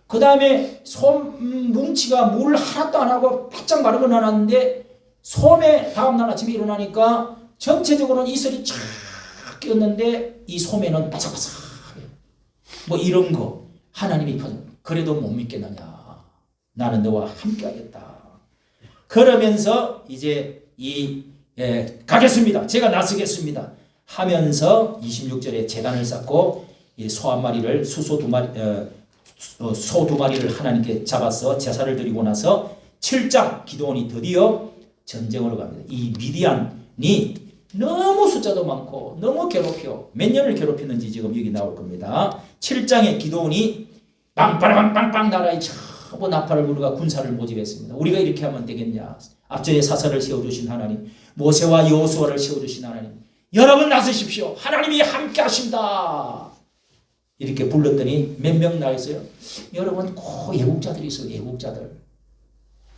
그 다음에 솜 뭉치가 물 하나도 안 하고 바짝 마른 거 놔놨는데 솜에 다음날 아침에 일어나니까 전체적으로는 이슬이 쫙 끼었는데 이 솜에는 바삭바삭해. 이런 거 하나님이 그래도 못 믿겠느냐. 나는 너와 함께 하겠다. 그러면서 이제 가겠습니다. 제가 나서겠습니다. 하면서 26절에 제단을 쌓고 소 한 마리를 소 두 마리를 하나님께 잡아서 제사를 드리고 나서 7장 기도원이 드디어 전쟁으로 갑니다. 이 미디안이 너무 숫자도 많고 너무 괴롭혀. 몇 년을 괴롭혔는지 지금 여기 나올 겁니다. 7장에 기도원이 빵빵빵빵 나라에 전부 나팔을 부르가 군사를 모집했습니다. 우리가 이렇게 하면 되겠냐. 앞전에 사사를 세워주신 하나님, 모세와 여호수아를 세워주신 하나님, 여러분 나서십시오. 하나님이 함께 하신다. 이렇게 불렀더니 몇 명 나있어요? 여러분 애국자들이 있어요. 애국자들.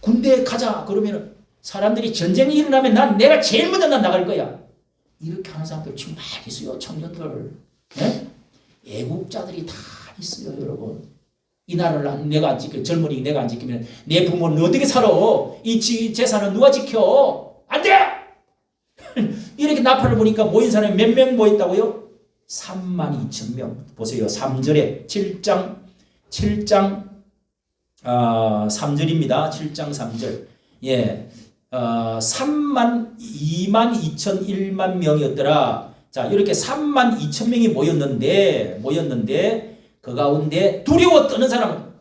군대에 가자 그러면 사람들이 전쟁이 일어나면 내가 제일 먼저 나갈 거야. 이렇게 하는 사람들 지금 많이 있어요. 청년들. 네? 애국자들이 다 있어요. 여러분. 이 나라를 내가 안 지켜, 젊은이 내가 안 지키면 내 부모는 어떻게 살아? 이 재산은 누가 지켜? 안 돼! 이렇게 나팔을 보니까 모인 사람이 몇 명 모였다고요? 32,000명. 보세요. 3절에 7장 3절입니다. 7장 3절. 예. 22,001만 명이었더라. 자, 이렇게 32,000명이 모였는데 그 가운데 두려워 떠는 사람은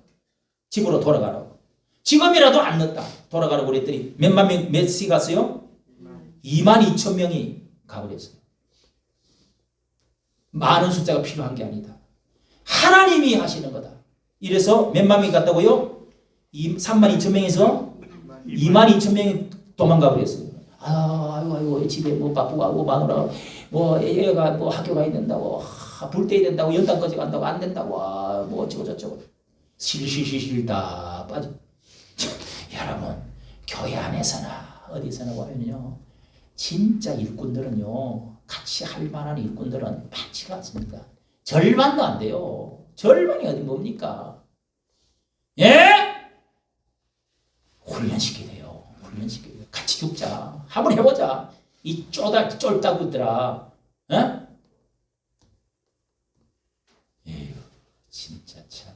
집으로 돌아가라고. 지금이라도 안 늦다. 돌아가라고 그랬더니 몇시 갔어요? 22,000명이 가버렸어요. 많은 숫자가 필요한 게 아니다. 하나님이 하시는 거다. 이래서 몇만 명이 갔다고요? 32,000명에서 22,000명이 도망가 버렸어요. 아이고 집에 바쁘고 하고 마누라 애가 학교 가야 된다고 불 떼야 된다고 연탄까지 간다고 안 된다고 어쩌고 저쩌고 실실실실 다 빠져. 여러분 교회 안에서나 어디서나 보면요 진짜 일꾼들은요 같이 할 만한 일꾼들은 많지가 않습니다. 절반도 안 돼요. 절반이 어디 뭡니까? 예? 훈련시켜야 돼요. 훈련시켜야 돼요. 같이 죽자. 한번 해보자. 이 쫄따구들아. 어? 에휴, 진짜 참.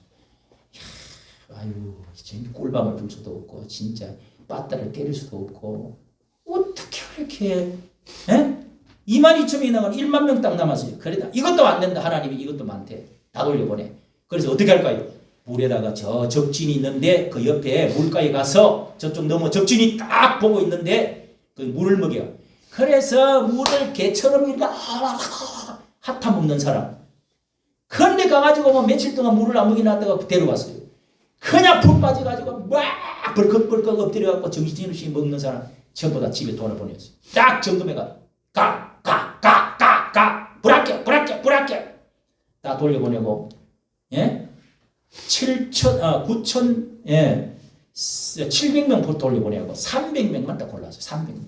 아유, 지금 꿀밤을 불 수도 없고, 진짜 빠따를 때릴 수도 없고, 어떻게 그렇게, 에? 22,000명이 나가면 1만 명 딱 남았어요. 그러다 이것도 안 된다. 하나님이 이것도 많대. 다 돌려보내. 그래서 어떻게 할까요? 물에다가 저 적진이 있는데 그 옆에 물가에 가서 저쪽 넘어 적진이 딱 보고 있는데 그 물을 먹여. 그래서 물을 개처럼 이렇게 핫타 먹는 사람. 그런데 가가지고 며칠 동안 물을 안 먹이놨다가 데려갔어요. 그냥 푹 빠져가지고 막 벌컥벌컥 엎드려갖고 정신없이 먹는 사람 전부 다 집에 돌아보냈어요. 딱 점검해가 불합격 다 돌려보내고 700명 돌려보내고 300명만 딱 골랐어요. 300명.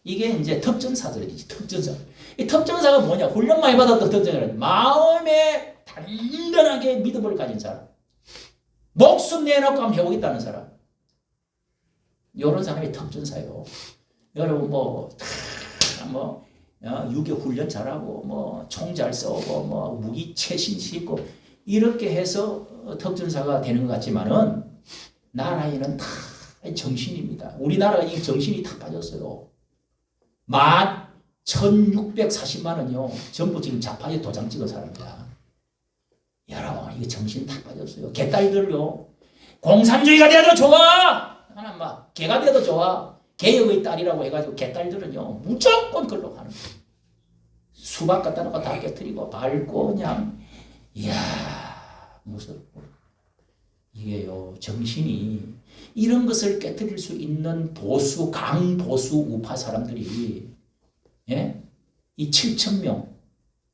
이게 이제 특전사들이지. 특전사. 이 특전사가 뭐냐? 훈련 많이 받았던 특전사는 마음에 단단하게 믿음을 가진 사람. 목숨 내놓고 한번 해보겠다는 사람. 이런 사람이 특전사예요. 여러분 유교 훈련 잘하고 총 잘 쏘고 무기 최신 싣고 이렇게 해서 특전사가 되는 것 같지만은 나라에는 다 정신입니다. 우리나라가 이 정신이 다 빠졌어요. 11,640만 원이요. 전부 지금 좌파에 도장 찍은 사람이다. 여러분 이거 정신 다 빠졌어요. 개딸들요. 공산주의가 돼도 좋아. 하나 막 개가 돼도 좋아. 개혁의 딸이라고 해가지고 개딸들은요 무조건 걸로 가는 거예요. 수박 갖다 놓고 다 깨뜨리고 밟고 그냥 이야 무섭고 이게요 정신이 이런 것을 깨뜨릴 수 있는 보수 강보수 우파 사람들이 예? 이 7,000명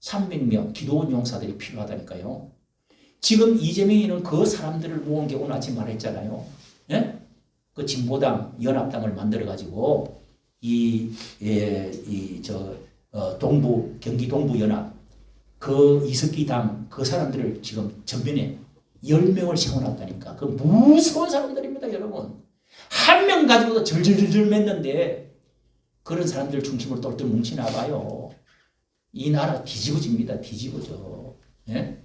300명 기도원 용사들이 필요하다니까요. 지금 이재명이는 그 사람들을 모은 게 오늘 아침 말했잖아요. 예? 그 진보당 연합당을 만들어 가지고 동부 경기 동부 연합 그 이석기 당 그 사람들을 지금 전면에 10명을 세워놨다니까. 그 무서운 사람들입니다, 여러분. 한 명 가지고도 절절절절 맺는데 그런 사람들 중심으로 똘똘 뭉치나봐요. 이 나라 뒤집어집니다. 뒤집어져. 예?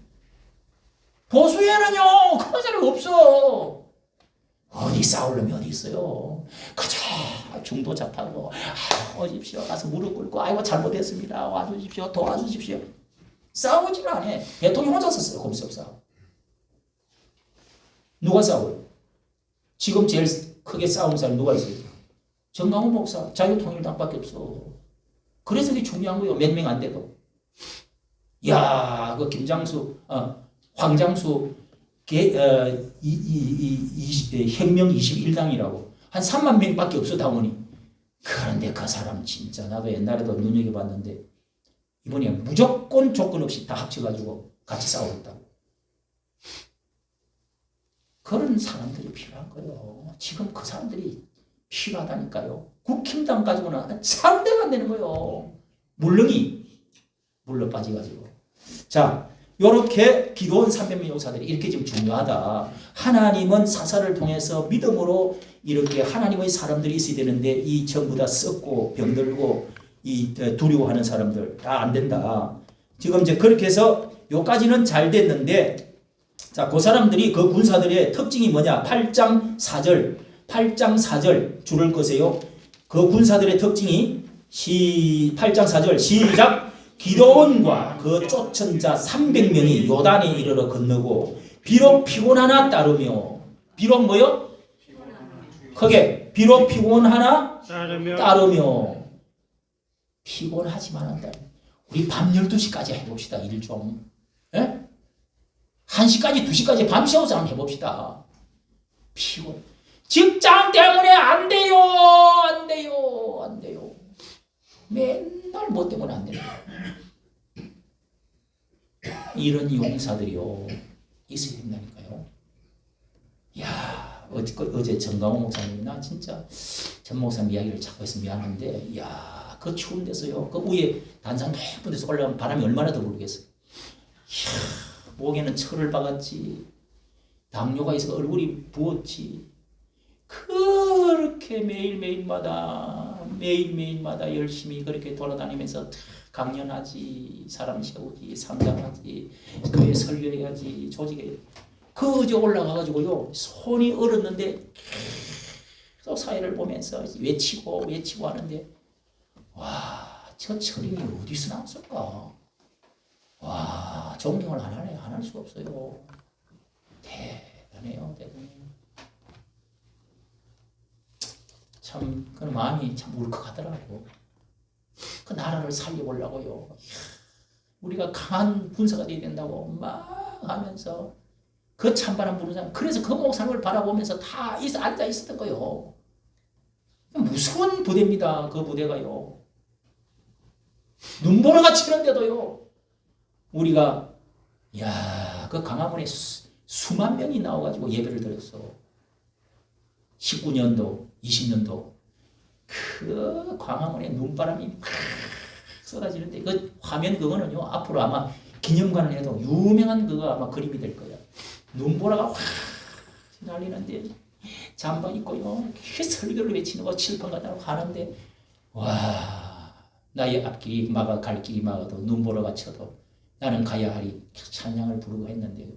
보수에는요 그런 사람 없어. 어디 싸울 놈이 어디 있어요. 가자 중도 잡하고 오십시오. 가서 무릎 꿇고 아이고 잘못했습니다. 와주십시오. 도와주십시오. 싸우지를 안 해. 대통령 혼자 썼어요. 검수업 싸움. 누가 싸워요? 지금 제일 크게 싸운 사람 누가 있어요? 정강훈 목사 자유통일당밖에 없어. 그래서 그게 중요한 거예요. 몇 명 안 돼도. 야, 그 김장수 황장수 혁명 21당이라고 한 3만 명밖에 없어 당원이. 그런데 그 사람 진짜 나도 옛날에도 눈여겨봤는데 이번에 무조건 조건 없이 다 합쳐가지고 같이 싸우겠다고. 그런 사람들이 필요한 거예요. 지금 그 사람들이 필요하다니까요. 국힘당 가지고는 상대가 안 되는 거예요. 물렁이 물러 빠져가지고. 자, 요렇게 기도원 300명 용사들이 이렇게 지금 중요하다. 하나님은 사사를 통해서 믿음으로 이렇게 하나님의 사람들이 있어야 되는데 이 전부 다 썩고 병들고 이 두려워하는 사람들 다 안 된다. 지금 이제 그렇게 해서 요까지는 잘 됐는데 자, 그 사람들이 그 군사들의 특징이 뭐냐? 8장 4절 줄을 거세요. 그 군사들의 특징이 8장 4절 시작. 기도원과 그 쫓은 자 300명이 요단에 이르러 건너고 비록 피곤하나 따르며 비록 뭐요? 크게 비록 피곤하나 따르며 피곤하지만 한다. 우리 밤 12시까지 해봅시다. 일 좀. 예? 1시까지 2시까지 밤 쉬어서 한번 해봅시다. 피곤. 직장 때문에 안 돼요. 안 돼요. 안 돼요. 맨날 뭐 때문에 안 돼요. 이런 용사들이요. 있어야 된다니까요. 야, 어제 정강호 목사님, 나 진짜 전 목사님 이야기를 자꾸 해서 미안한데, 야, 그 추운 데서요. 그 위에 단상 높은 데서 올라가면 바람이 얼마나 더 불겠어요. 이야, 목에는 철을 박았지. 당뇨가 있어 얼굴이 부었지. 그렇게 매일매일마다 열심히 그렇게 돌아다니면서 강연하지, 사람 세우지, 상담하지, 교회 설교해야지, 조직에 그저 올라가가지고요 손이 얼었는데 또 사회를 보면서 외치고 하는데 와, 저 철임이 어디서 나왔을까? 와, 존경을 안 할 수가 없어요. 대단해요, 대단해요. 참, 그 마음이 참 울컥하더라고. 그 나라를 살려보려고요. 우리가 강한 군사가 돼야 된다고 막 하면서 그 찬바람 부는 사람. 그래서 그 목사님을 바라보면서 다 앉아 있었던 거요. 무서운 부대입니다. 그 부대가요. 눈보라가 치는데도요. 우리가 야, 그 강화문에 수만 명이 나와가지고 예배를 드렸어. 19년도, 20년도 그 광화문에 눈바람이 쏟아지는데 그 화면 그거는요 앞으로 아마 기념관을 해도 유명한 그거 아마 그림이 될 거야. 눈보라가 확 날리는데 잠바 입고요 설교를 외치는 거 칠판 갖다 놓고 하는데 와, 나의 앞길이 막아 갈 길이 막아도 눈보라가 쳐도 나는 가야 하리 찬양을 부르고 했는데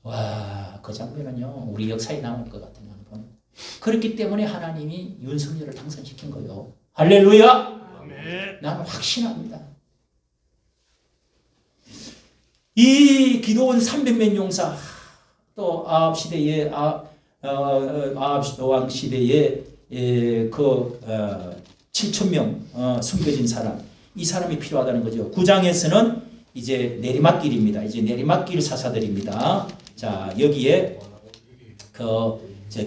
와, 그 장면은요 우리 역사에 남을 것 같아요. 그렇기 때문에 하나님이 윤석열을 당선시킨 거예요. 할렐루야. 아멘. 나는 확신합니다. 이 기도원 300명 용사 또 아합시대에 아합 왕 시대에 7,000명 숨겨진 사람, 이 사람이 필요하다는 거죠. 9장에서는 이제 내리막길입니다. 이제 내리막길 사사들입니다. 자, 여기에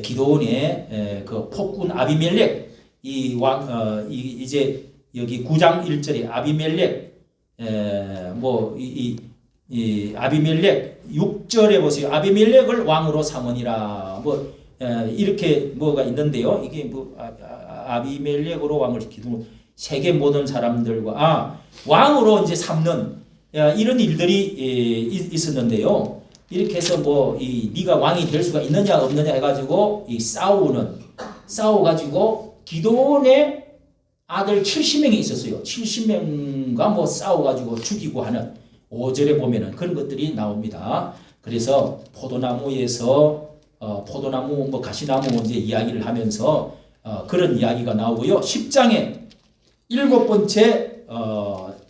기도원의 그 폭군 아비멜렉 이제 여기 9장 1절에 아비멜렉 이 아비멜렉 6절에 보세요. 아비멜렉을 왕으로 삼으니라. 이렇게 뭐가 있는데요. 이게 아비멜렉으로 왕을 기둥 세계 모든 사람들과 왕으로 이제 삼는 이런 일들이 있었는데요. 이렇게 해서 네가 왕이 될 수가 있느냐 없느냐 해가지고 싸워가지고 기도원의 아들 70명이 있었어요. 70명과 싸워가지고 죽이고 하는 5절에 보면은 그런 것들이 나옵니다. 그래서 포도나무에서 포도나무 가시나무 이제 이야기를 하면서 그런 이야기가 나오고요. 10장에 7번째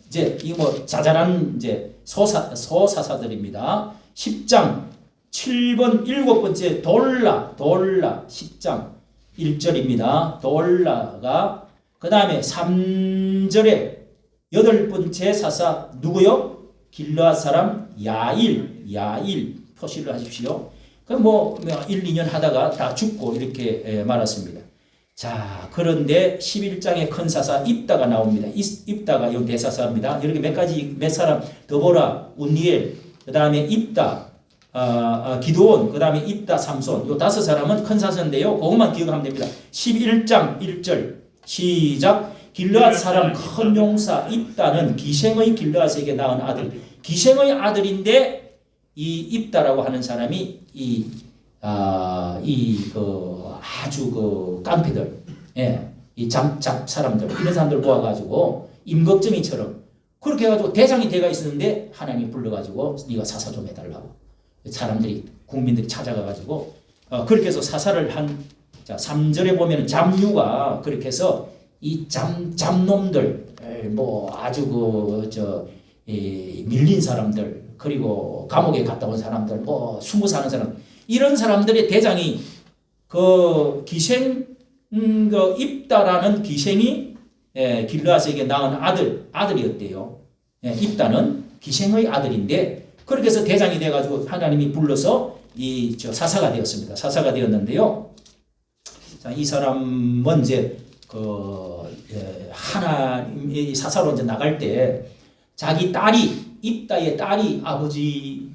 이제 이 자잘한 이제 소사사들입니다. 10장 7번 7번째 돌라 10장 1절입니다. 돌라가 그 다음에 3절에 8번째 사사 누구요? 길르앗 사람 야일 표시를 하십시오. 1, 2년 하다가 다 죽고 이렇게 말았습니다. 자, 그런데 11장에 큰 사사 입다가 나옵니다. 입다가 이 대사사입니다. 이렇게 몇 사람 더보라, 운니엘, 그 다음에 입다, 기드온, 그 다음에 입다, 삼손. 이 5사람은 큰 사사인데요. 그것만 기억하면 됩니다. 11장 1절 시작. 길르앗 사람 큰 용사 입다는 기생의 길르앗에게 낳은 아들. 기생의 아들인데 이 입다라고 하는 사람이 아주 깡패들, 이 잡 사람들, 이런 사람들 모아가지고 임꺽정이처럼 그렇게 해가지고 대장이 돼가 있었는데 하나님이 불러가지고 네가 사사 좀 해달라고 사람들이 국민들이 찾아가가지고 그렇게 해서 사사를 한. 자, 3절에 보면 잡류가 그렇게 해서 이 잡놈들 아주 밀린 사람들 그리고 감옥에 갔다 온 사람들 숨어 사는 사람 이런 사람들의 대장이 기생 입다라는 기생이 길르앗에게 낳은 아들이었대요. 입다는 기생의 아들인데 그렇게 해서 대장이 돼가지고 하나님이 불러서 사사가 되었습니다. 사사가 되었는데요. 자, 이 사람은 이제 하나님 사사로 이제 나갈 때 자기 입다의 딸이 아버지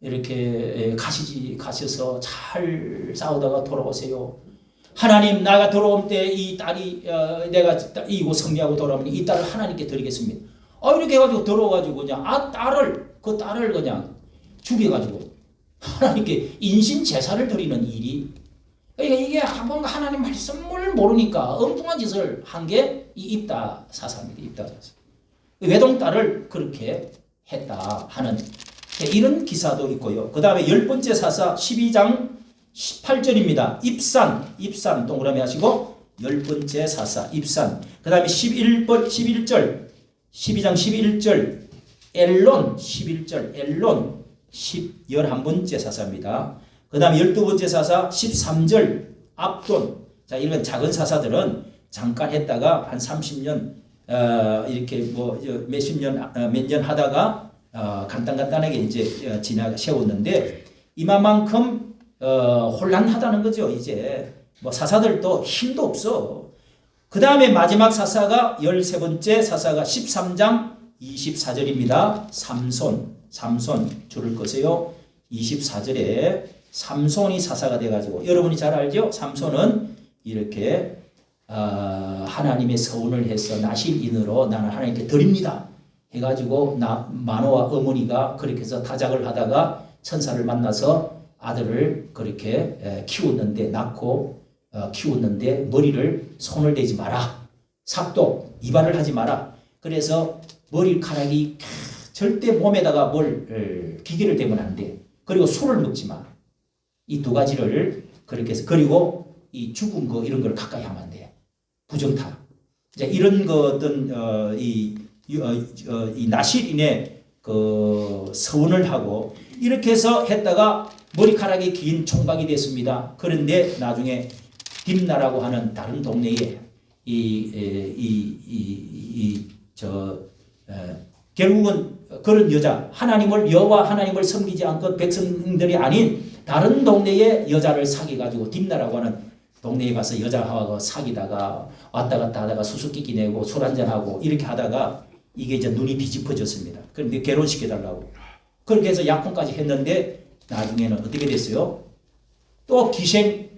이렇게 가셔서 잘 싸우다가 돌아오세요. 하나님 나가 돌아올 때 이 딸이 내가 이고 승리하고 돌아오면 이 딸을 하나님께 드리겠습니다. 이렇게 해가지고 들어와가지고 그냥 그 딸을 그냥 죽여가지고 하나님께 인신 제사를 드리는 일이 그러니까 이게 뭔가 하나님 말씀을 모르니까 엉뚱한 짓을 한 게 이 입다 사사입니다. 입다 사사. 외동딸을 그렇게 했다 하는 이런 기사도 있고요. 그 다음에 10번째 사사 12장 18절입니다. 입산 동그라미 하시고 10번째 사사 입산. 그 다음에 11절 12장 11절 엘론 11절 엘론 11번째 사사입니다. 그 다음에 12번째 사사 13절 압돈. 자, 이런 작은 사사들은 잠깐 했다가 한 30년 이렇게 몇 년 하다가 간단하게 이제 세웠는데 이만큼 혼란하다는 거죠. 이제 사사들도 힘도 없어. 그 다음에 마지막 사사가 13번째 사사가 13장 24절입니다. 삼손 줄을 거세요. 24절에 삼손이 사사가 돼가지고 여러분이 잘 알죠? 삼손은 이렇게 하나님의 서원을 해서 나실인으로 나는 하나님께 드립니다 해가지고 마노아 어머니가 그렇게 해서 타작을 하다가 천사를 만나서 아들을 그렇게 낳고 키웠는데 머리를 손을 대지 마라. 삭도 이발을 하지 마라. 그래서 머리카락이 절대 몸에다가 기계를 대면 안 돼. 그리고 술을 먹지 마. 이 2가지를 그렇게 해서 그리고 이 죽은 거 이런 걸 가까이 하면 안 돼. 부정타. 이제 이런 것들 이 나실인의 서원을 하고 이렇게 해서 했다가 머리카락이 긴 총각이 됐습니다. 그런데 나중에 딥나라고 하는 다른 동네에 결국은 그런 여자, 여호와 하나님을 섬기지 않고 백성들이 아닌 다른 동네의 여자를 사귀가지고 딥나라고 하는 동네에 가서 여자하고 사귀다가 왔다 갔다 하다가 수수께끼 내고 술 한잔하고 이렇게 하다가 이게 이제 눈이 뒤집어졌습니다. 그런데 결혼시켜달라고. 그렇게 해서 약혼까지 했는데 나중에는 어떻게 됐어요? 또 기생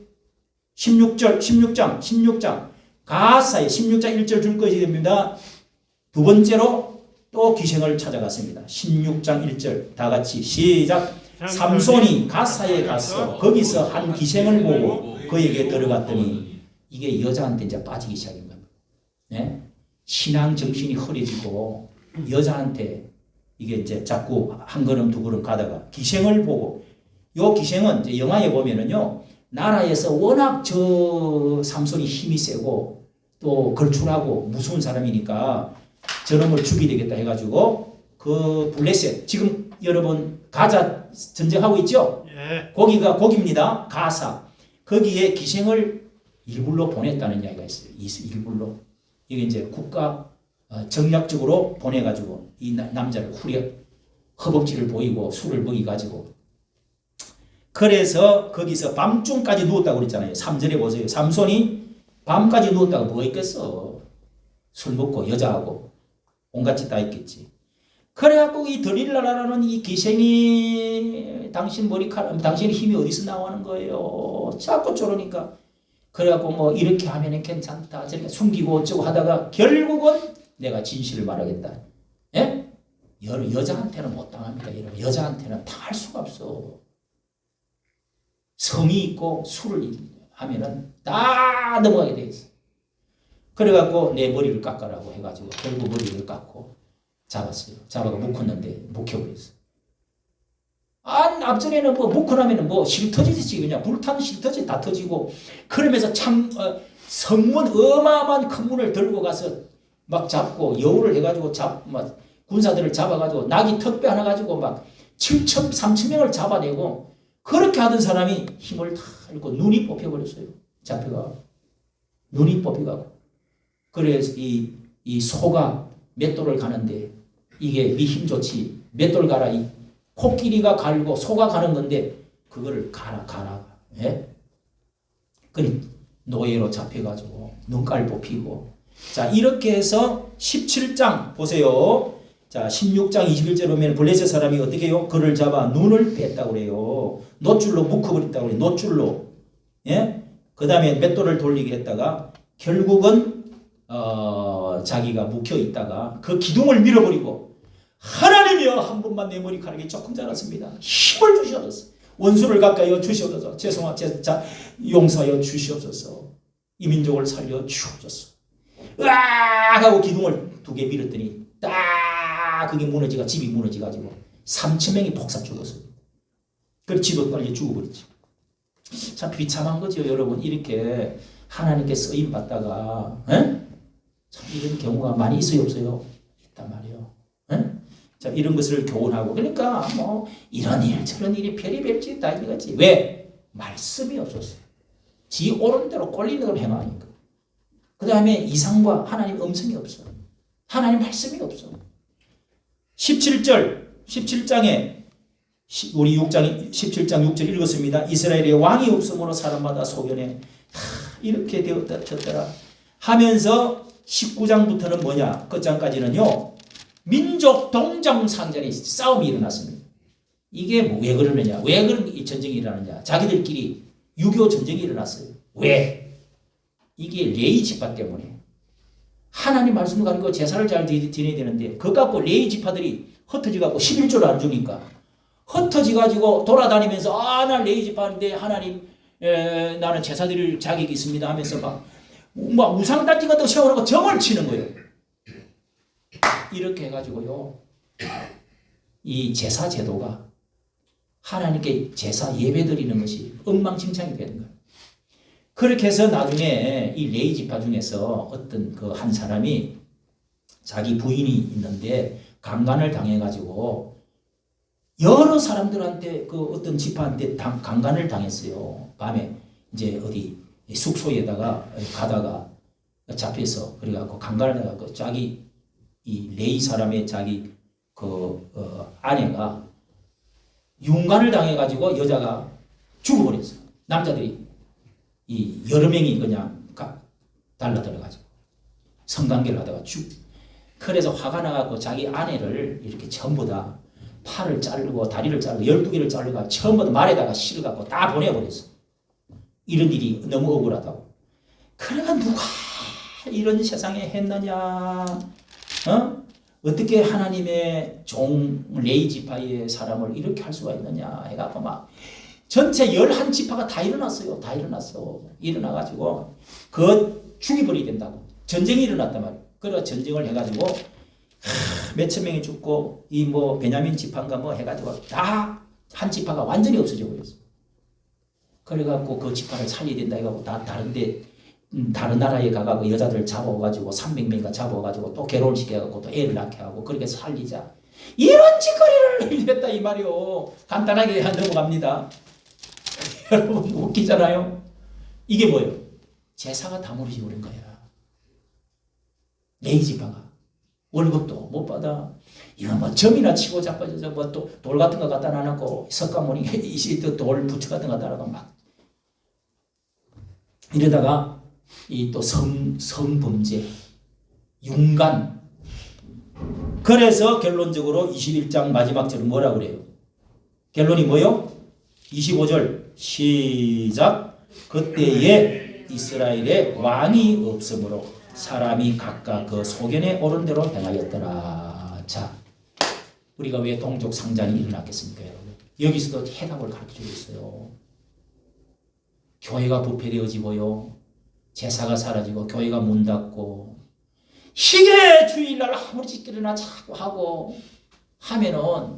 16장 가사에 16장 1절 줄 것이 됩니다. 두 번째로 또 기생을 찾아갔습니다. 16장 1절 다 같이 시작. 삼손이 가사에 가서 거기서 한 기생을 보고 그에게 들어갔더니 이게 여자한테 이제 빠지기 시작한 겁니다. 네? 신앙 정신이 흐려지고 여자한테 이게 이제 자꾸 한 걸음 두 걸음 가다가 기생을 보고 요 기생은 이제 영화에 보면은요 나라에서 워낙 저 삼손이 힘이 세고 또 걸출하고 무서운 사람이니까 저놈을 죽이 되겠다 해가지고 그 블레셋 지금 여러분 가자 전쟁하고 있죠? 거기가 거기입니다. 가사 거기에 기생을 일부러 보냈다는 이야기가 있어요. 일부러 이게 이제 국가 정략적으로 보내가지고 이 남자를 허벅지를 보이고 술을 먹이가지고 그래서 거기서 밤중까지 누웠다고 그랬잖아요. 3절에 보세요. 삼손이 밤까지 누웠다고 뭐 있겠어. 술 먹고 여자하고 온갖 짓 다 있겠지. 그래갖고 이 드릴라라는 이 기생이 당신 힘이 어디서 나오는 거예요. 자꾸 저러니까 그래갖고 뭐 이렇게 하면 괜찮다 저렇게 숨기고 어쩌고 하다가 결국은 내가 진실을 말하겠다. 예? 여자한테는 못 당합니다. 여러분. 여자한테는 당할 수가 없어. 성이 있고 술을 하면은 다 넘어가게 돼 있어. 그래갖고 내 머리를 깎아라고 해가지고 결국 머리를 깎고 잡았어요. 잡아가 묶었는데 묵혀버렸어. 앞전에는 뭐 묶고 나면은 뭐 실 터지지 그냥 불타는 실 터지 다 터지고 그러면서 성문 어마어마한 큰 문을 들고 가서 막 잡고 여우를 해가지고 막 군사들을 잡아가지고 낙이 턱배 하나 가지고 막 3,000명을 잡아내고 그렇게 하던 사람이 힘을 다 잃고 눈이 뽑혀버렸어요. 잡혀가 눈이 뽑혀가고 그래서 이 소가 맷돌을 가는데 이게 네 힘 좋지 맷돌 가라 이 코끼리가 갈고 소가 가는 건데 그거를 가라 예? 그 노예로 잡혀가지고 눈깔 뽑히고 자 이렇게 해서 17장 보세요. 자 16장 21절 보면 블레셋 사람이 어떻게 해요? 그를 잡아 눈을 뺐다고 그래요. 노줄로 묶어버렸다고 그래요. 노줄로 예? 그 다음에 맷돌을 돌리게 했다가 결국은 자기가 묵혀 있다가 그 기둥을 밀어버리고 하나님이여 한 번만 내 머리카락이 조금 자랐습니다. 힘을 주시옵소서. 원수를 가까이여 주시옵소서. 용서하여 주시옵소서. 이 민족을 살려 주옵소서. 으악 하고 기둥을 2개 밀었더니 딱 그게 무너지가 집이 무너지가지고 3,000명이 폭삭 죽었어요. 그래서 지도 빨리 죽어버렸지. 참 비참한 거죠 여러분. 이렇게 하나님께 쓰임 받다가 참 이런 경우가 많이 있어요 없어요? 있단 말이에요. 자 이런 것을 교훈하고 그러니까 뭐 이런 일 저런 일이 별의별 짓 다 이거지. 왜? 말씀이 없었어요. 지 옳은 대로 꼴리는 걸 행하니까. 그 다음에 이상과 하나님 음성이 없어. 하나님 말씀이 없어. 17장에 우리 17장 6절 읽었습니다. 이스라엘의 왕이 없으므로 사람마다 소견에 이렇게 되었더라 하면서 19장부터는 뭐냐? 끝장까지는요. 민족 동정상전이 싸움이 일어났습니다. 이게 뭐 왜 그러느냐? 왜 그런 전쟁이 일어나느냐? 자기들끼리 유교 전쟁이 일어났어요. 왜? 이게 레위 지파 때문에. 하나님 말씀을 가지고 제사를 잘 지내야 되는데 그거 갖고 레위 지파들이 흩어져갖고 11조를 안 주니까 흩어져가지고 돌아다니면서 나 레위 지파인데 하나님 나는 제사 드릴 자격이 있습니다 하면서 막 우상단지 같은 거 세워놓고 점을 치는 거예요. 이렇게 해가지고요. 이 제사 제도가 하나님께 제사 예배 드리는 것이 엉망진창이 되는 거예요. 그렇게 해서 나중에 이 레위 지파 중에서 어떤 그 한 사람이 자기 부인이 있는데 강간을 당해가지고 여러 사람들한테 그 어떤 지파한테 강간을 당했어요. 밤에 이제 어디 숙소에다가 가다가 잡혀서 그래갖고 강간을 당하고 자기 이 레이 사람의 자기 아내가 윤관을 당해가지고 여자가 죽어버렸어. 남자들이 이 여러 명이 그냥 달라들어가지고 성관계를 하다가 그래서 화가 나갖고 자기 아내를 이렇게 전부 다 팔을 자르고 다리를 자르고 12개를 자르고 전부 다 말에다가 실어갖고 다 보내버렸어. 이런 일이 너무 억울하다고. 그래가 누가 이런 세상에 했느냐? 어떻게 하나님의 종 레이 지파의 사람을 이렇게 할 수가 있느냐 해갖고 막 전체 11지파가 다 일어났어요. 다 일어났어. 일어나가지고 그 죽여버려야 된다고. 전쟁이 일어났단 말이에요. 그래서 전쟁을 해가지고 몇천 명이 죽고 이 뭐 베냐민 지파인가 뭐 해가지고 다 한 지파가 완전히 없어져 버렸어. 그래갖고 그 지파를 살려야 된다 해가지고 다 다른 나라에 가가지고 여자들 잡아가지고 300명인가 잡아가지고 또 결혼을 시켜갖고 또 애를 낳게 하고 그렇게 살리자. 이런 짓거리를 했다 이 말이요. 간단하게 넘어갑니다. 여러분 웃기잖아요. 이게 뭐예요? 제사가 다 무너져 버린 거야. 레이 지파가 월급도 못 받아. 이거 뭐 점이나 치고 자빠져서 뭐 또 돌 같은 거 갖다 놔놓고 석가모니 돌 부츠 같은 거 갖다 놔놓고 막 이러다가 이 또 성범죄, 윤간. 그래서 결론적으로 21장 마지막 절은 뭐라 그래요? 결론이 뭐요? 25절 시작. 그때에 이스라엘에 왕이 없으므로 사람이 각각 그 소견에 오른 대로 행하였더라. 자, 우리가 왜 동족 상잔이 일어났겠습니까, 여러분? 여기서도 해답을 가르쳐주고 있어요. 교회가 부패되어지고요. 제사가 사라지고 교회가 문 닫고 희게 주일날 아무리 짓기나 자꾸 하고 하면은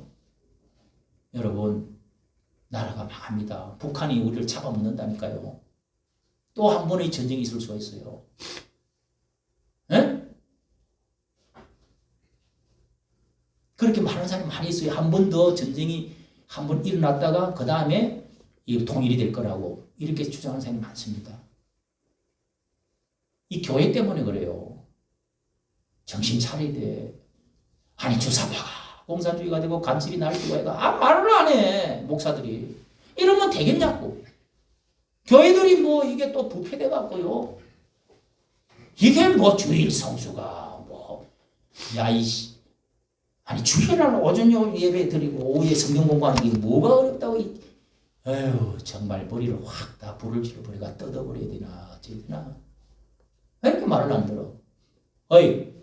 여러분 나라가 망합니다. 북한이 우리를 잡아먹는다니까요. 또 한 번의 전쟁이 있을 수가 있어요. 에? 그렇게 많은 사람이 많이 있어요. 한 번 더 전쟁이 한 번 일어났다가 그 다음에 통일이 될 거라고 이렇게 주장하는 사람이 많습니다. 이 교회 때문에 그래요. 정신 차려야 돼. 아니 주사파가 공산주의가 되고 간첩이 날뛰고 해가 말을 안 해. 목사들이. 이러면 되겠냐고. 교회들이 뭐 이게 또 부패돼 갖고요. 이게 뭐 주일 성수가 뭐 야이씨. 아니 주일날 오전 예배 드리고 오후에 성경 공부하는 게 뭐가 어렵다고. 에휴 정말 머리를 확 다 불을 질러버리가 뜯어버려야 되나 어찌 되나. 왜 이렇게 말을 안 들어? 어이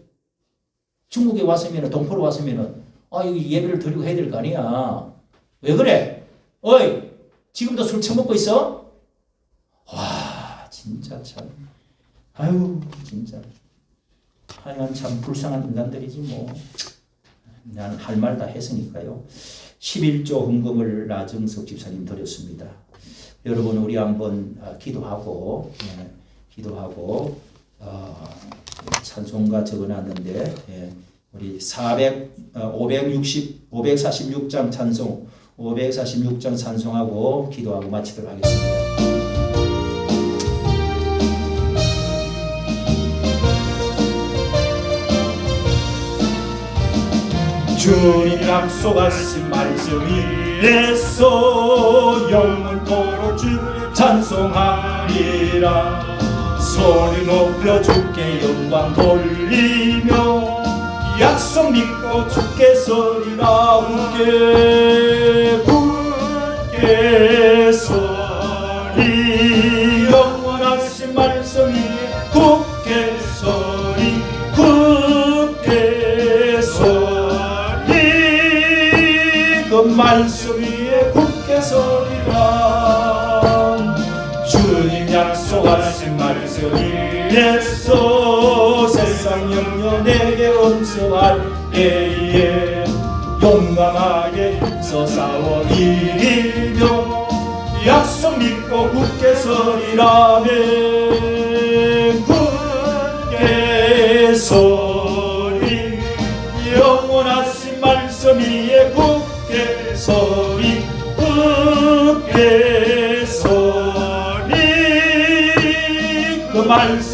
중국에 왔으면 동포로 왔으면 예배를 드리고 해야 될 거 아니야. 왜 그래? 어이 지금도 술 처먹고 있어? 와 진짜 참 아유 진짜 하여간 참 불쌍한 인간들이지 뭐. 나는 할 말 다 했으니까요. 11조 헌금을 나정석 집사님 드렸습니다. 여러분 우리 한번 기도하고 찬송가 적어놨는데 우리 546장 찬송 546장 찬송하고 기도하고 마치도록 하겠습니다. 주님 약속하신 말씀이에서 영원토록 주 찬송하리라. 소리 높여 주께 영광 돌리며 약속 믿고 주께 서리라. 굳게 서리 영원하신 말씀이 굳게 서리 그 말씀 위에 굳게 서리라. 주님 약속하신 말씀 위에서 세상 영려 내게 엄성할 때에 용감하게 힘써 싸워 이기며 약속 믿고 굳게 서리라네. 굳게 서리 영원하신 말씀 위에 굳게 소리 듣겠소니 그 말씀